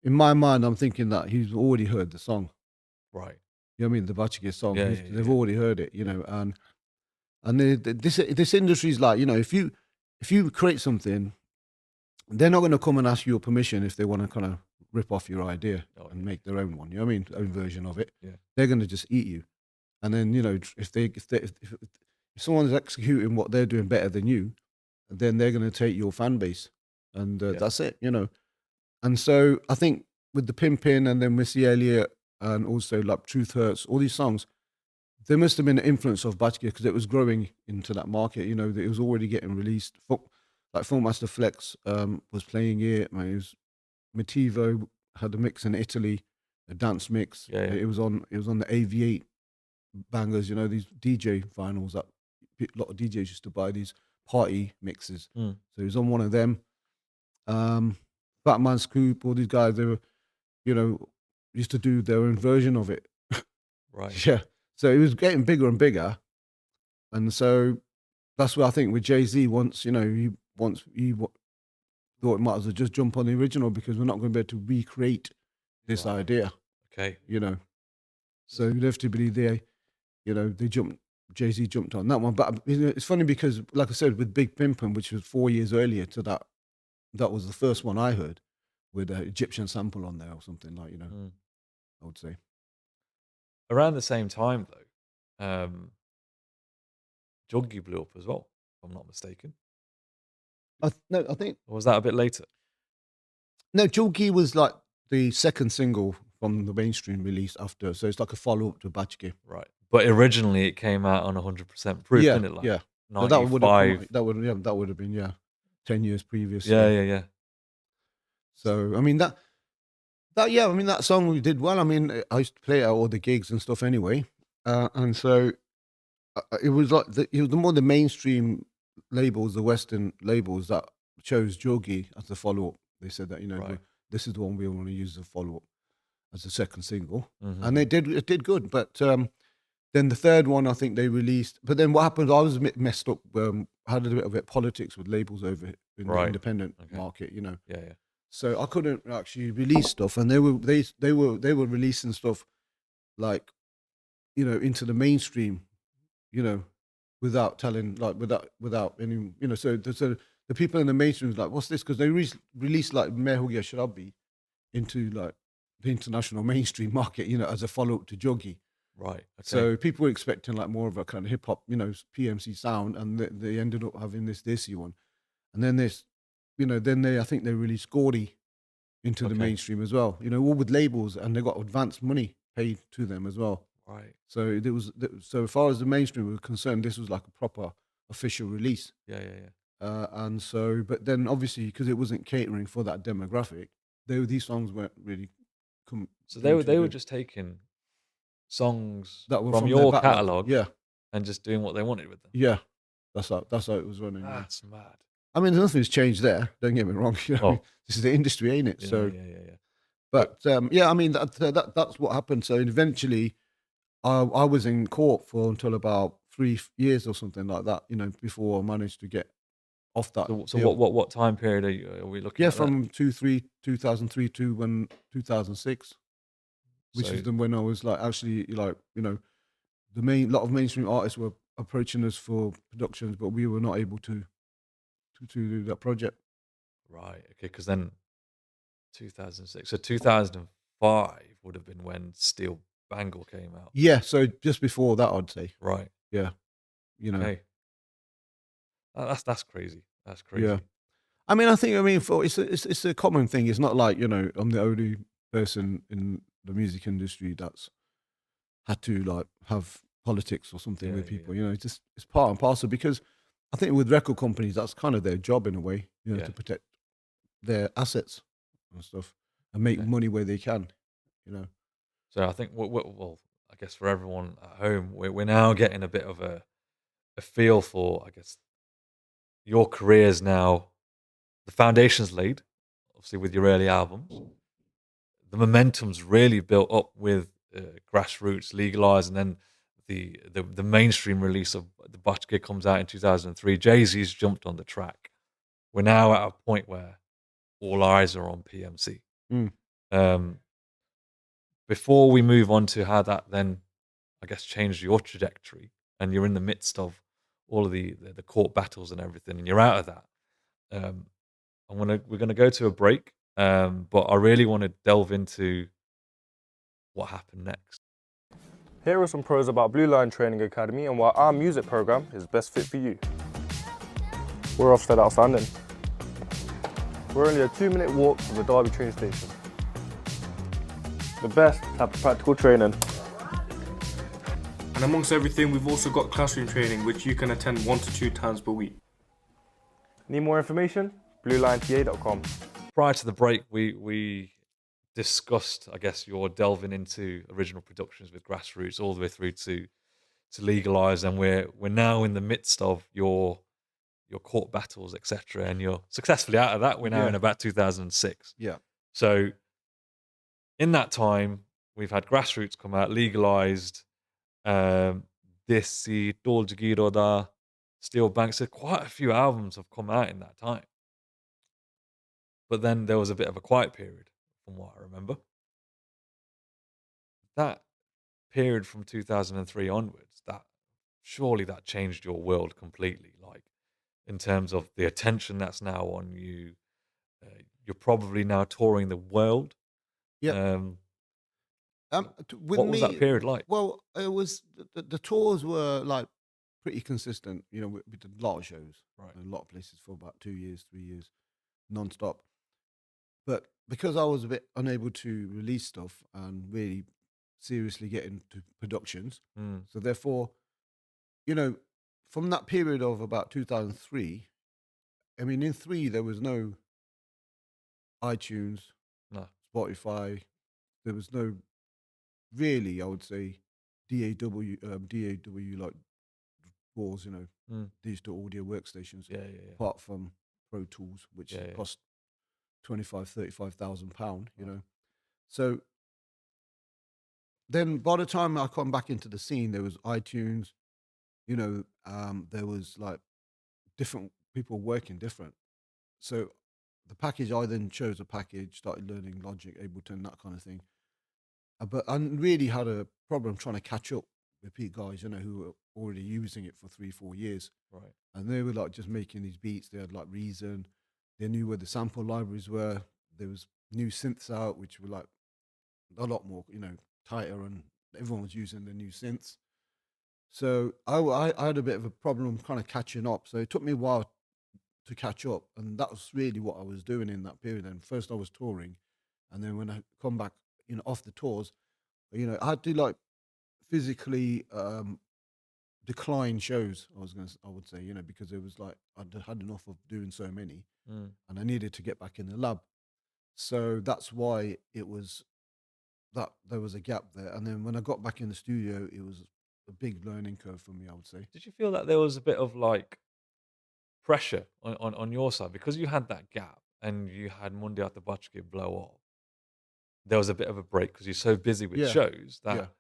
in my mind, I'm thinking that he's already heard the song. Right. You know what I mean? The Bachige song. Yeah, They've already heard it, you know, and this industry is like, you know, if you create something, they're not going to come and ask your permission if they want to kind of rip off your idea Oh, and yeah. make their own one. You know what I mean? Own version of it. Yeah. They're going to just eat you. And then if someone's executing what they're doing better than you, then they're going to take your fan base, and Yeah. that's it. And so I think with the Pimpin' and then Missy Elliott and also like Truth Hurts, all these songs, there must have been an influence of Bachke because it was growing into that market. It was already getting released. Like Funkmaster Flex was playing it. Man, it was Motivo had a mix in Italy, a dance mix. Yeah, yeah. It was on the AV8 bangers. These DJ vinyls that a lot of DJs used to buy these party mixes. Mm. So he was on one of them. Batman Scoop, all these guys, they were, used to do their own version of it. Right. Yeah. So it was getting bigger and bigger. And so that's where I think with Jay-Z, he thought it might as well just jump on the original because we're not going to be able to recreate this Right. idea, Okay. So inevitably Jay-Z jumped on that one. But it's funny because, like I said, with Big Pimpin', which was 4 years earlier to that was the first one I heard with an Egyptian sample on there or something like, Mm. I would say. Around the same time, though, Juggy blew up as well, if I'm not mistaken. No, I think, Or was that a bit later? no, Julgi was like the second single from the mainstream release after. So it's like a follow-up to Bachke. Right. But originally it came out on 100% proof, Yeah, didn't it? Like yeah. So 95. that would have been 10 years previous. Yeah. So I mean that song we did well. I mean, I used to play it at all the gigs and stuff anyway, and so it was like the more the mainstream labels, the Western labels that chose Jogi as the follow up. They said that Right. this is the one we want to use as a follow up as a second single, Mhm. and it did good. But then the third one I think they released. But then what happened? I was a bit messed up. I had a bit of politics with labels over in the Right. independent Okay. market, Yeah. So I couldn't actually release stuff, and they were releasing stuff like into the mainstream, without telling, like without any, So the people in the mainstream was like, "What's this?" Because they released like Main Ho Gaya Sharabi into like the international mainstream market, as a follow up to Joggy. Right. Okay. So people were expecting like more of a kind of hip hop, PMC sound, and they ended up having this Desi one, and then I think they released Gordy into the Okay. mainstream as well. All with labels, and they got advanced money paid to them as well. Right. So so as far as the mainstream were concerned, this was like a proper official release. Yeah. And so, but then obviously because it wasn't catering for that demographic, these songs weren't really come. So doing too they were good. just taking songs That were from their your backlog. catalog, Yeah, and just doing what they wanted with them. yeah. That's how it was running. Yeah. That's mad. I mean, nothing's changed there. Don't get me wrong. Oh. This is the industry, ain't it? Yeah. So, Yeah. but I mean that's what happened. So eventually, I was in court for until about 3 years or something like that. Before I managed to get off that. So deal. what time period are we looking Yeah, at? from 2003 to 2006, which So- is when I was like actually like the lot of mainstream artists were approaching us for productions, but we were not able to do that project. Right. Okay. Because then 2006. So 2005 would have been when Steel Bangle came out. Yeah, so just before that, I'd say. Right. Yeah, Okay. That's crazy. That's crazy. Yeah. I mean, for it's a common thing. It's not like I'm the only person in the music industry that's had to like have politics or something with people. It's part and parcel because I think with record companies that's kind of their job in a way, Yeah. to protect their assets and stuff and make Okay. money where they can. So I think well, I guess for everyone at home, we're now getting a bit of a feel for, I guess, your careers now. The foundation's laid, obviously, with your early albums. The momentum's really built up with Grassroots, Legalize, and then the mainstream release of the Butchka comes out in 2003. Jay-Z's jumped on the track. We're now at a point where all eyes are on PMC. Mm. Before we move on to how that then, I guess, changed your trajectory, and you're in the midst of all of the court battles and everything, and you're out of that. We're gonna go to a break, But I really want to delve into what happened next. Here are some pros about Blue Line Training Academy and why our music program is best fit for you. We're Ofsted Outstanding. We're only a 2-minute walk from the Derby train station. The best type of practical training. And amongst everything, we've also got classroom training, which you can attend 1 to 2 times per week. Need more information? BlueLineTA.com. Prior to the break, we discussed, I guess, your delving into original productions with Grassroots all the way through to Legalize, and we're now in the midst of your court battles, etc. And you're successfully out of that. We're now in about 2006. Yeah. So in that time, we've had Grassroots come out, Legalized, Desi, Dol Jagiroda, Steel Bank. So quite a few albums have come out in that time. But then there was a bit of a quiet period, from what I remember. That period from 2003 onwards, surely that changed your world completely. Like, in terms of the attention that's now on you, you're probably now touring the world. Yeah. With what was that period like? Well, it was the tours were like pretty consistent. You know, we did a lot of shows, Right. a lot of places for about 2 years, 3 years, non-stop. But because I was a bit unable to release stuff and really seriously get into productions, so therefore, you know, from that period of about 2003, I mean, in 3 there was no iTunes, No. Spotify, there was no really, I would say, DAW like Wars, you know, digital audio workstations, Yeah. apart from Pro Tools, which cost £35,000, you know. So then by the time I come back into the scene, there was iTunes, you know, there was like different people working different. So the package, I then chose a package, started learning Logic, Ableton, that kind of thing. But I really had a problem trying to catch up with guys, you know, who were already using it for 3-4 years. Right. And they were like just making these beats. They had like Reason. They knew where the sample libraries were. There was new synths out, which were like a lot more, you know, tighter, and everyone was using the new synths. So I had a bit of a problem kind of catching up. So it took me a while to catch up. And that was really what I was doing in that period. And first I was touring. And then when I come back, you know, off the tours, you know, I had to like physically decline shows. I would say, you know, because it was like I'd had enough of doing so many, and I needed to get back in the lab. So that's why it was that there was a gap there. And then when I got back in the studio, it was a big learning curve for me, I would say. Did you feel that there was a bit of like pressure on your side because you had that gap and you had Mundi at the Bachke blow up? There was a bit of a break because you're so busy with shows that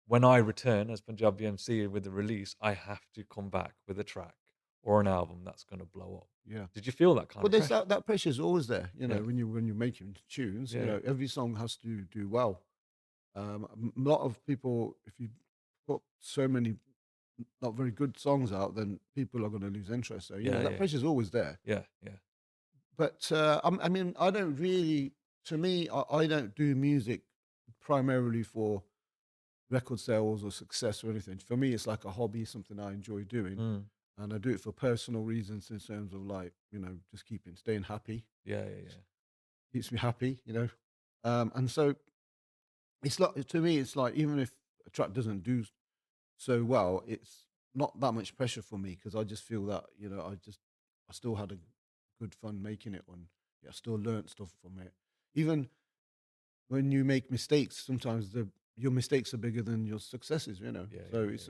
when I return as Panjabi MC with the release, I have to come back with a track or an album that's going to blow up. Yeah. Did you feel that kind Well, of there's pressure? that pressure is always there, you know, Yeah. when you're making tunes, you Yeah. know, every song has to do well. A lot of people, if you put so many not very good songs out, then people are going to lose interest. So, you know, that pressure is always there. Yeah. But I mean, I don't really, to me, I don't do music primarily for record sales or success or anything. For me, it's like a hobby, something I enjoy doing. And I do it for personal reasons in terms of like, you know, just staying happy. Yeah. Keeps me happy, you know. And so it's like, to me, it's like, even if a track doesn't do so well, it's not that much pressure for me because I just feel that, you know, I still had a good fun making it one. I still learnt stuff from it. Even when you make mistakes, sometimes your mistakes are bigger than your successes, you know.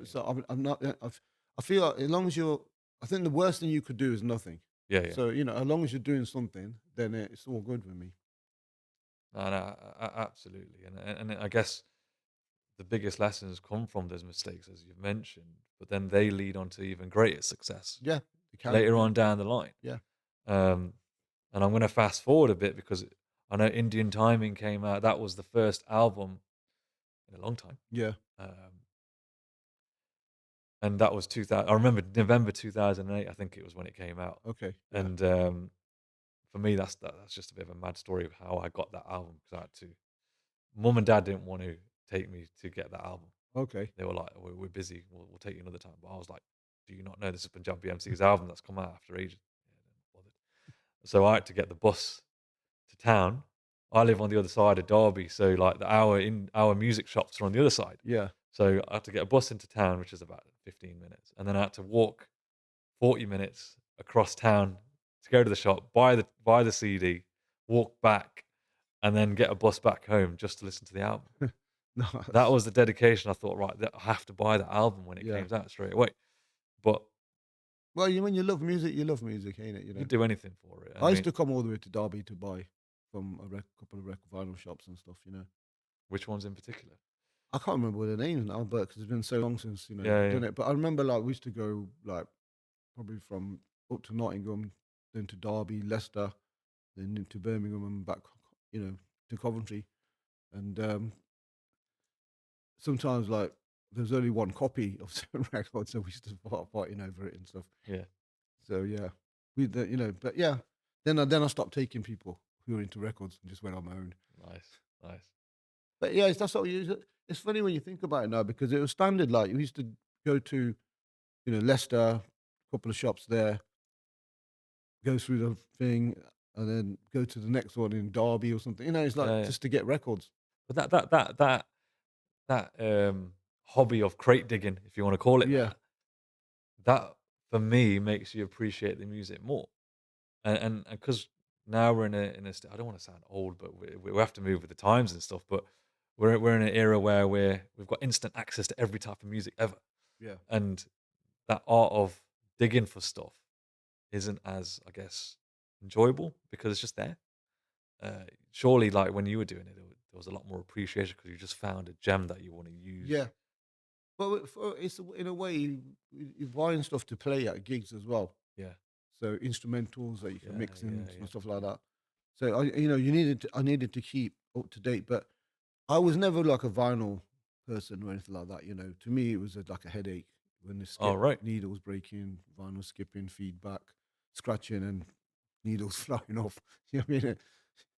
So I'm not. I feel like as long as I think the worst thing you could do is nothing. Yeah. So, you know, as long as you're doing something, then it's all good with me. No, absolutely. And I guess the biggest lessons come from those mistakes, as you've mentioned, but then they lead on to even greater success. Yeah. Later on down the line. Yeah. And I'm going to fast forward a bit because I know Indian Timing came out. That was the first album in a long time. Yeah. And that was 2000. I remember November 2008. I think it was when it came out. Okay. And for me, that's just a bit of a mad story of how I got that album, because I had to. Mum and dad didn't want to take me to get that album. Okay. They were like, we're busy. We'll take you another time. But I was like, do you not know this is Punjabi MC's album that's come out after ages? Yeah, they weren't bothered. So I had to get the bus to town. I live on the other side of Derby, so like our music shops are on the other side. Yeah. So I had to get a bus into town, which is about 15 minutes, and then I had to walk 40 minutes across town to go to the shop, buy the CD, walk back, and then get a bus back home just to listen to the album. No. That was the dedication. I thought, right, I have to buy that album when it Yeah. comes out straight away. But Well, when you love music, ain't it? You know. you'd do anything for it. I used to come all the way to Derby to buy from a couple of record vinyl shops and stuff. You know. Which ones in particular? I can't remember the names now, but 'cause it's been so long since Yeah, done yeah. it. But I remember like we used to go like probably from up to Nottingham, then to Derby, Leicester, then into Birmingham and back, to Coventry. And sometimes like there's only one copy of certain records, so we used to start fighting over it and stuff. Yeah. So yeah, but yeah, then I stopped taking people who were into records and just went on my own. Nice. But yeah, that's what you use it. It's funny when you think about it now because it was standard. Like we used to go to, Leicester, a couple of shops there, go through the thing, and then go to the next one in Derby or something. It's like Yeah, yeah. just to get records. But that hobby of crate digging, if you want to call it Yeah, that for me makes you appreciate the music more. And because now we're in a I don't want to sound old, but we have to move with the times and stuff. But we're in an era where we've got instant access to every type of music ever, yeah, and that art of digging for stuff isn't as, I guess, enjoyable because it's just there. Surely, like when you were doing it, there was a lot more appreciation because you just found a gem that you want to use. yeah. Well, it's in a way you're buying stuff to play at gigs as well. Yeah, So instrumentals that you can yeah, mix in yeah, and yeah. stuff like that. So I needed to keep up to date, but I was never like a vinyl person or anything like that. To me it was like a headache when the Oh, right. needles breaking, vinyl skipping, feedback, scratching, and needles flying off. You know what I mean?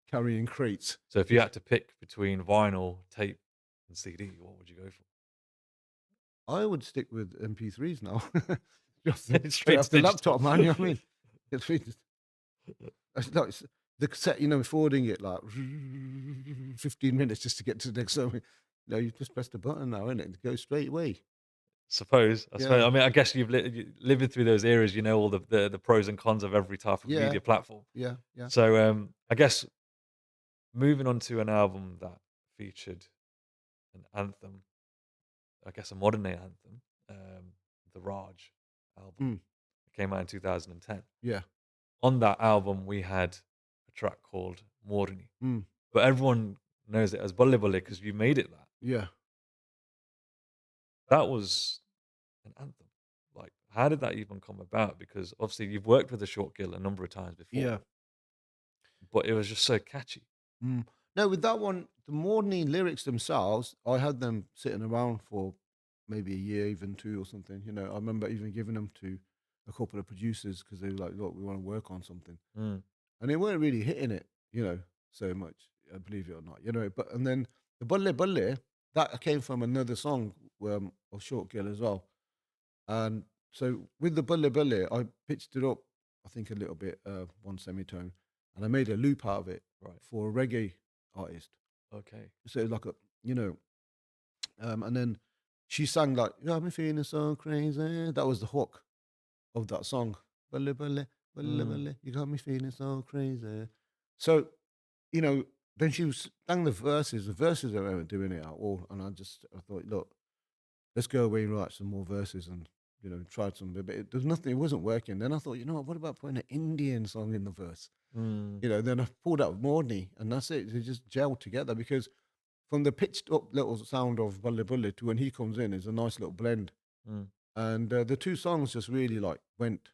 Carrying crates. So if you had to pick between vinyl, tape, and CD, what would you go for? I would stick with MP3s now. Just Straight straight off to the laptop, digital. man. You know what I mean? It's like the cassette, forwarding it like 15 minutes just to get to the next song. You just press the button now, innit? It goes straight away. Suppose. I suppose. Yeah. I mean, I guess living through those eras, you know all the pros and cons of every type of Yeah. media platform. Yeah, yeah. So I guess moving on to an album that featured an anthem, I guess a modern day anthem, the Raj album. Mm. It came out in 2010. Yeah. On that album, we had a track called Morni, Mm. but everyone knows it as Balle Balle because you made it that. Yeah. That was an anthem. Like, how did that even come about? Because obviously you've worked with a Short Gill a number of times before. Yeah. But it was just so catchy. Mm. No, with that one, the morning lyrics themselves, I had them sitting around for maybe a year, even two or something. I remember even giving them to a couple of producers because they were like, "Look, we want to work on something," Mm. and they weren't really hitting it, so much. Believe it or not, But and then the Bulle Bulle that came from another song of Short Gill as well, and so with the Bulle Bulle, I pitched it up, I think a little bit, one semitone, and I made a loop out of it Right. for a reggae artist. Okay. So like and then she sang like, "You got me feeling so crazy." That was the hook of that song. Bulle bulle, bulle bulle, you got me feeling so crazy. So, then she sang the verses. The verses I weren't doing it at all, and I thought, look, let's go away and write some more verses, and tried some, but there's nothing. It wasn't working. Then I thought, what about putting an Indian song in the verse? Mm. Then I pulled out Morni, and that's it. They just gelled together because from the pitched up little sound of Bulle Bulle to when he comes in is a nice little blend. Mm. And the two songs just really like went,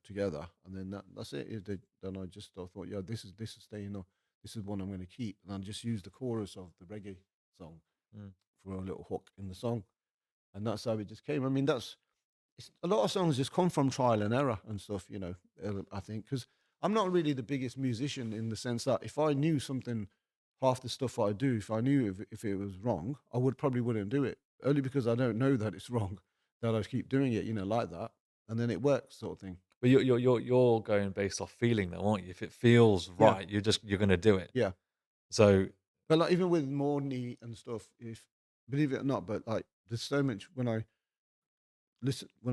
together. And then that's it. Then I thought, yeah, this is staying on. This is one I'm going to keep. And I just used the chorus of the reggae song for a little hook in the song. And that's how it just came. I mean, a lot of songs just come from trial and error and stuff, I think, because I'm not really the biggest musician in the sense that if I knew something, half the stuff I do, if I knew if it was wrong, I probably wouldn't do it. Only because I don't know that it's wrong, that I keep doing it, like that, and then it works, sort of thing. But you're going based off feeling though, aren't you? If it feels Yeah, right, you're gonna do it. yeah. So But like even with Morny and stuff, if believe it or not, but like there's so much when I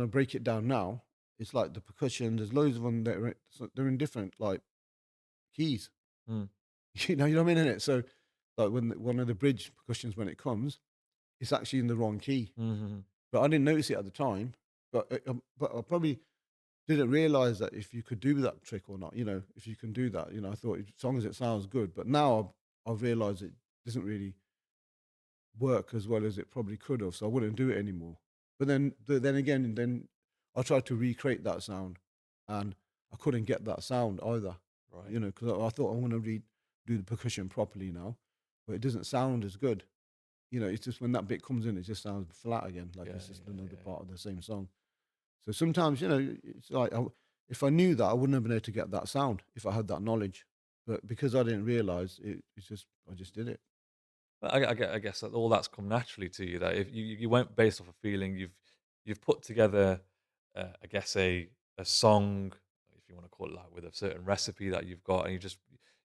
break it down now, it's like the percussion. There's loads of them that they're in different like keys. mm, You know what I mean? Innit? So like when one of the bridge percussions when it comes, it's actually in the wrong key. mhm, But I didn't notice it at the time. But I probably didn't realize that if you could do that trick or not. If you can do that. I thought as long as it sounds good. But now I've realized it doesn't really work as well as it probably could have. So I wouldn't do it anymore. But then again, then I tried to recreate that sound, and I couldn't get that sound either. right. Because I thought I want to do the percussion properly now, but it doesn't sound as good. It's just when that bit comes in, it just sounds flat again, like Yeah, it's just yeah, another yeah, part of the same song. So sometimes, it's like if I knew that, I wouldn't have been able to get that sound if I had that knowledge. But because I didn't realize it, I just did it. But I guess that all that's come naturally to you. That if you went based off a feeling, you've put together, I guess a song, if you want to call it that, with a certain recipe that you've got, and you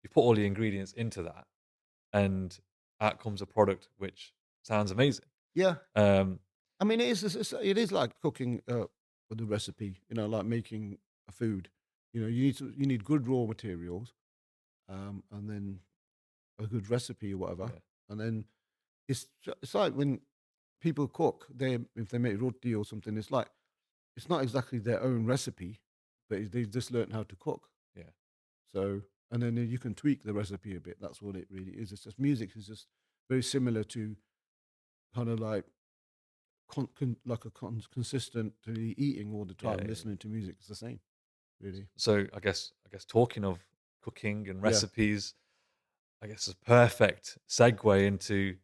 put all the ingredients into that, and out comes a product which sounds amazing. Yeah, Um, I mean, it is like cooking with a recipe. Like making a food. You need good raw materials, and then a good recipe or whatever, yeah, and then it's like when people cook, if they make roti or something, it's like it's not exactly their own recipe, but they just learn how to cook. yeah. So and then you can tweak the recipe a bit. That's what it really is. It's just music is just very similar to kind of like consistently eating all the Yeah, time, yeah. listening to music. It's the same, really. So I guess talking of cooking and Yeah. recipes, I guess a perfect segue into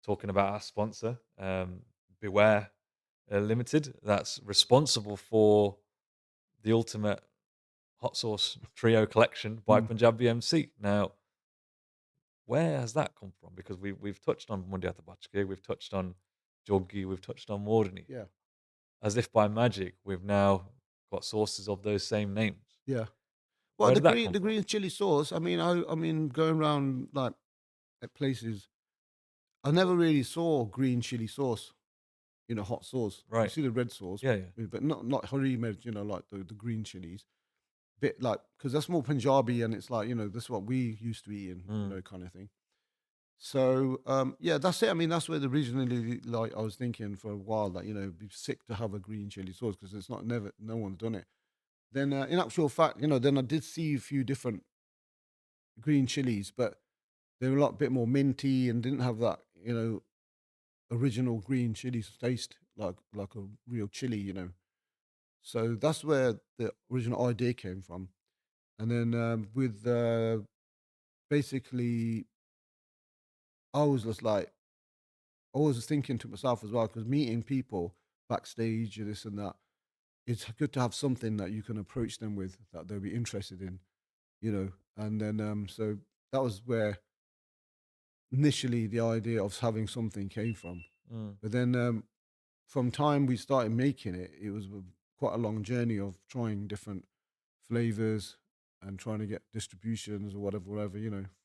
talking about our sponsor, Beware Limited, that's responsible for the ultimate hot sauce trio collection by Mm. Punjabi MC. Now, where has that come from? Because we've touched on Mundi Atabachke, we've touched on Joggi, we've touched on Mordini. Yeah. As if by magic, we've now got sources of those same names. Yeah. Well, Where did that come the from? green chili sauce. I mean, going around like at places, I never really saw green chili sauce. Hot sauce. You Right. see the red sauce, Yeah, yeah. but not hurry med. Like the green chilies. Bit like because that's more Punjabi, and it's like that's what we used to eat, and Mm. kind of thing. So yeah, that's it. I mean, that's where originally like I was thinking for a while that it'd be sick to have a green chili sauce because it's not never no one's done it. Then in actual fact, then I did see a few different green chilies, but they were a lot bit more minty and didn't have that original green chili taste like a real chili. So that's where the original idea came from. And then with basically, I was just like, I was thinking to myself as well, because meeting people backstage, and this and that, it's good to have something that you can approach them with that they'll be interested in. And then, so that was where initially the idea of having something came from. Mm. But then from time we started making it, it was quite a long journey of trying different flavors and trying to get distributions or whatever,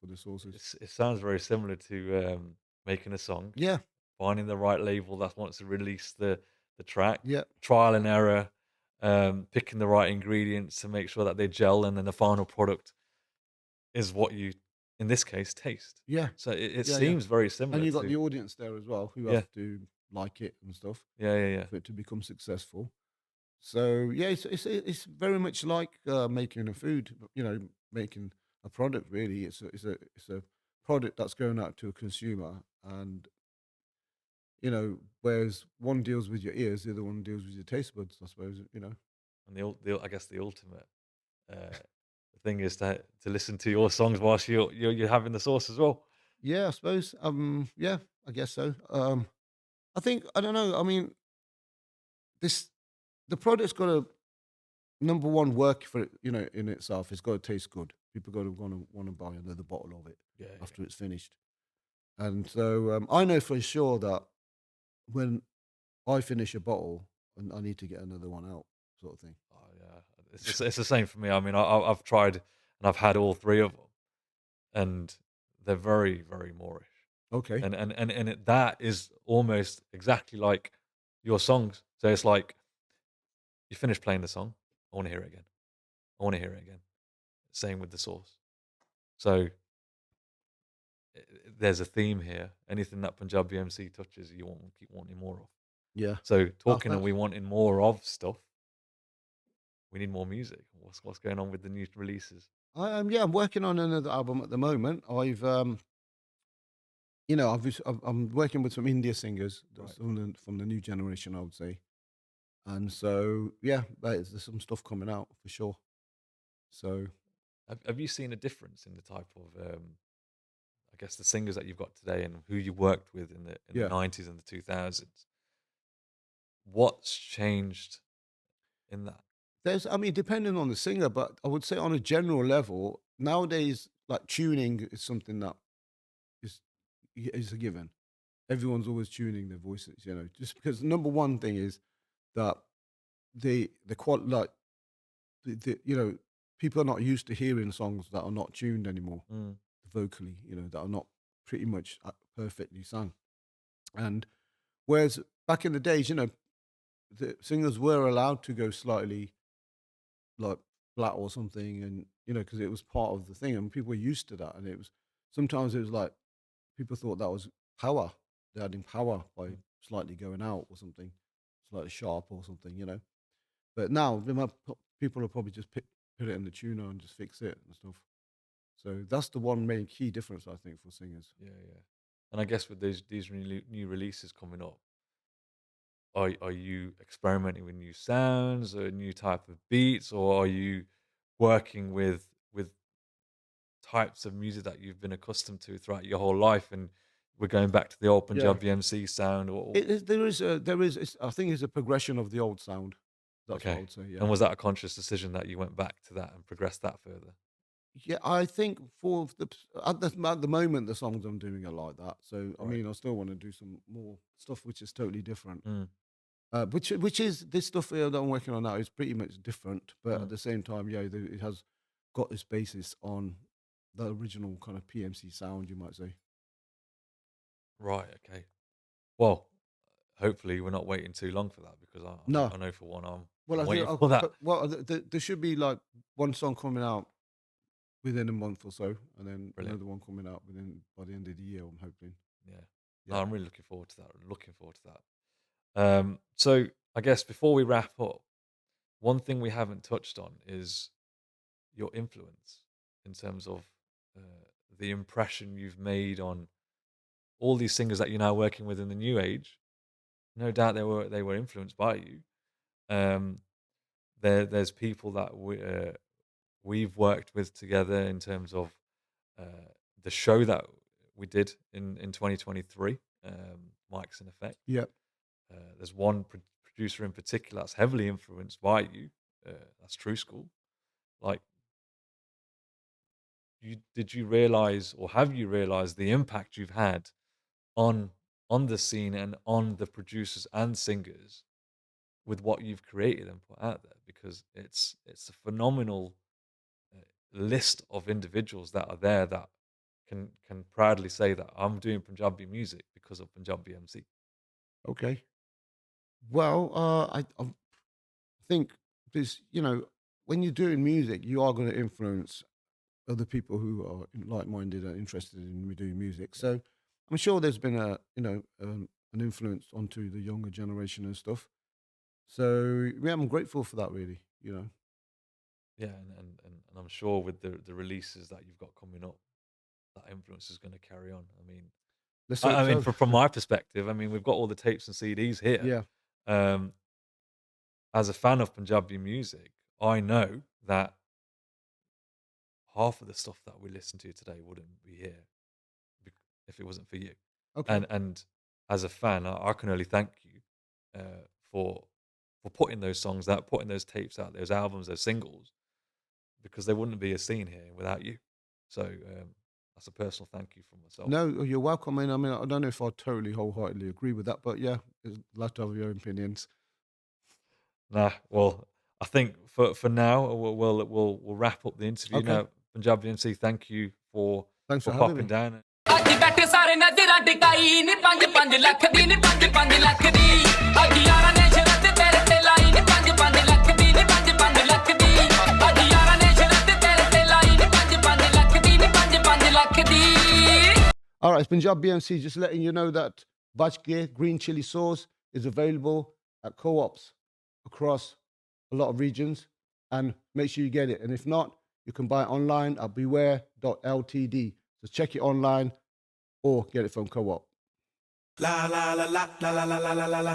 for the sauces. It sounds very similar to making a song, Yeah, finding the right label that wants to release the track, yeah, trial and error, picking the right ingredients to make sure that they gel, and then the final product is what you, in this case, taste. yeah, So it yeah, yeah. seems very And similar you got to the audience there as well who yeah, have to like it and stuff yeah, yeah, yeah. for it to become successful. So yeah, it's very much like making a food, making a product. Really, it's a product that's going out to a consumer, and whereas one deals with your ears, the other one deals with your taste buds. I suppose. And I guess the ultimate thing is to listen to your songs whilst you're having the sauce as well. Yeah, I suppose. Yeah, I guess so. I think I don't know. I mean, this the product's got to number one work for it, in itself, it's got to taste good. People got to want to buy another bottle of it Yeah, after it's finished. And so I know for sure that when I finish a bottle, and I need to get another one out, sort of thing. oh yeah, it's the same for me. I mean, I've tried and I've had all three of them, and they're very very moreish. Okay. That is almost exactly like your songs. So it's like you finish playing the song, I want to hear it again. I want to hear it again. Same with the sauce. So there's a theme here. Anything that Punjabi MC touches, you want keep wanting more of. Yeah. So Oh, talking and thanks. we wanting more of stuff, we need more music. What's going on with the new releases? Yeah, I'm working on another album at the moment. I'm working with some India singers Right. from the new generation, I would say. And so, yeah, there's some stuff coming out for sure. So, Have you seen a difference in the type of I guess the singers that you've got today and who you worked with in the yeah, 90s and the 2000s? What's changed in that? depending on the singer, but I would say on a general level, nowadays, like tuning is something that is is a given. Everyone's always tuning their voices, just because number one thing is that the qual like people are not used to hearing songs that are not tuned anymore Mm, vocally, that are not pretty much perfectly sung. And whereas back in the days, the singers were allowed to go slightly like flat or something, and because it was part of the thing, and people were used to that. And sometimes it was like people thought that was power. They're adding power by mm. slightly going out or something, slightly sharp or something. But now people will probably just put it in the tuner and just fix it and stuff. So that's the one main key difference I think for singers. Yeah, yeah. And I guess with these new releases coming up, are you experimenting with new sounds or new type of beats, or are you working with types of music that you've been accustomed to throughout your whole life, and we're going back to the old Yeah, Punjabi MC sound? Or there is. I think it's a progression of the old sound. That's what I okay, would say. Yeah. and was that a conscious decision that you went back to that and progressed that further? Yeah, I think for at the moment the songs I'm doing are like that. So I Right. mean, I still want to do some more stuff which is totally different. Mm, Which is this stuff here that I'm working on now is pretty much different, but at mm. the same time, yeah, it has got its basis on the original kind of PMC sound, you might say. Right. Okay. Well, hopefully we're not waiting too long for that, because No, I know for one well, I'm I think waiting for that. there should be like one song coming out within a month or so, and then Brilliant. another one coming out by the end of the year. I'm hoping. Yeah. No, Yeah, I'm really looking forward to that. Looking forward to that. So I guess before we wrap up, one thing we haven't touched on is your influence in terms of uh, the impression you've made on all these singers that you're now working with in the new age. No doubt they were influenced by you. Um, there's people that we've worked with together in terms of uh, the show that we did in 2023, Mike's in Effect. yeah, There's one producer in particular that's heavily influenced by you. That's True School. Like, did you realize, or have you realized the impact you've had on the scene and on the producers and singers with what you've created and put out there? Because it's a phenomenal list of individuals that are there that can proudly say that I'm doing Punjabi music because of Punjabi MC. okay. Well, I think this, when you're doing music, you are going to influence other people who are like-minded and interested in doing music. So I'm sure there's been an influence onto the younger generation and stuff. So yeah, I'm grateful for that. Really. Yeah, and I'm sure with the releases that you've got coming up, that influence is going to carry on. I mean, Let's I, hope I mean, so. from my perspective, I mean, we've got all the tapes and CDs here. Yeah. Um, as a fan of Punjabi music, I know that half of the stuff that we listen to today wouldn't be here if it wasn't for you. Okay. And as a fan, I can only thank you uh, for for putting those songs out, putting those tapes out, those albums, those singles, because there wouldn't be a scene here without you. So that's a personal thank you from myself. No, you're welcome. I mean, I don't know if I totally wholeheartedly agree with that, but yeah, I'd like to have your opinions. Nah, well, I think for now we'll wrap up the interview Okay. now. Punjabi MC, thank you for Thanks for having popping me. down. ਅੱਜ ਬੈਠੇ ਸਾਰੇ ਨਜ਼ਰਾਂ ਟਿਕਾਈ ਨੀ 5-5 ਲੱਖ ਦੀ ਨੀ 5-5 ਲੱਖ ਦੀ ਅੱਜ ਯਾਰਾਂ ਨੇ ਸ਼ਰਤ ਤੇਰੇ ਤੇ ਲਾਈ ਨੀ 5-5 ਲੱਖ ਦੀ ਨੀ 5-5 ਲੱਖ ਦੀ ਅੱਜ ਯਾਰਾਂ ਨੇ ਸ਼ਰਤ ਤੇਰੇ ਤੇ ਲਾਈ ਨੀ 5-5 ਲੱਖ ਦੀ ਨੀ 5-5 ਲੱਖ ਦੀ All right, it's Punjabi MC, just letting you know that Bach Gear green chili sauce is available at co-ops across a lot of regions, and make sure you get it. And if not, you can buy it online at beware.ltd. So check it online or get it from co-op. La la la la la la la la la la.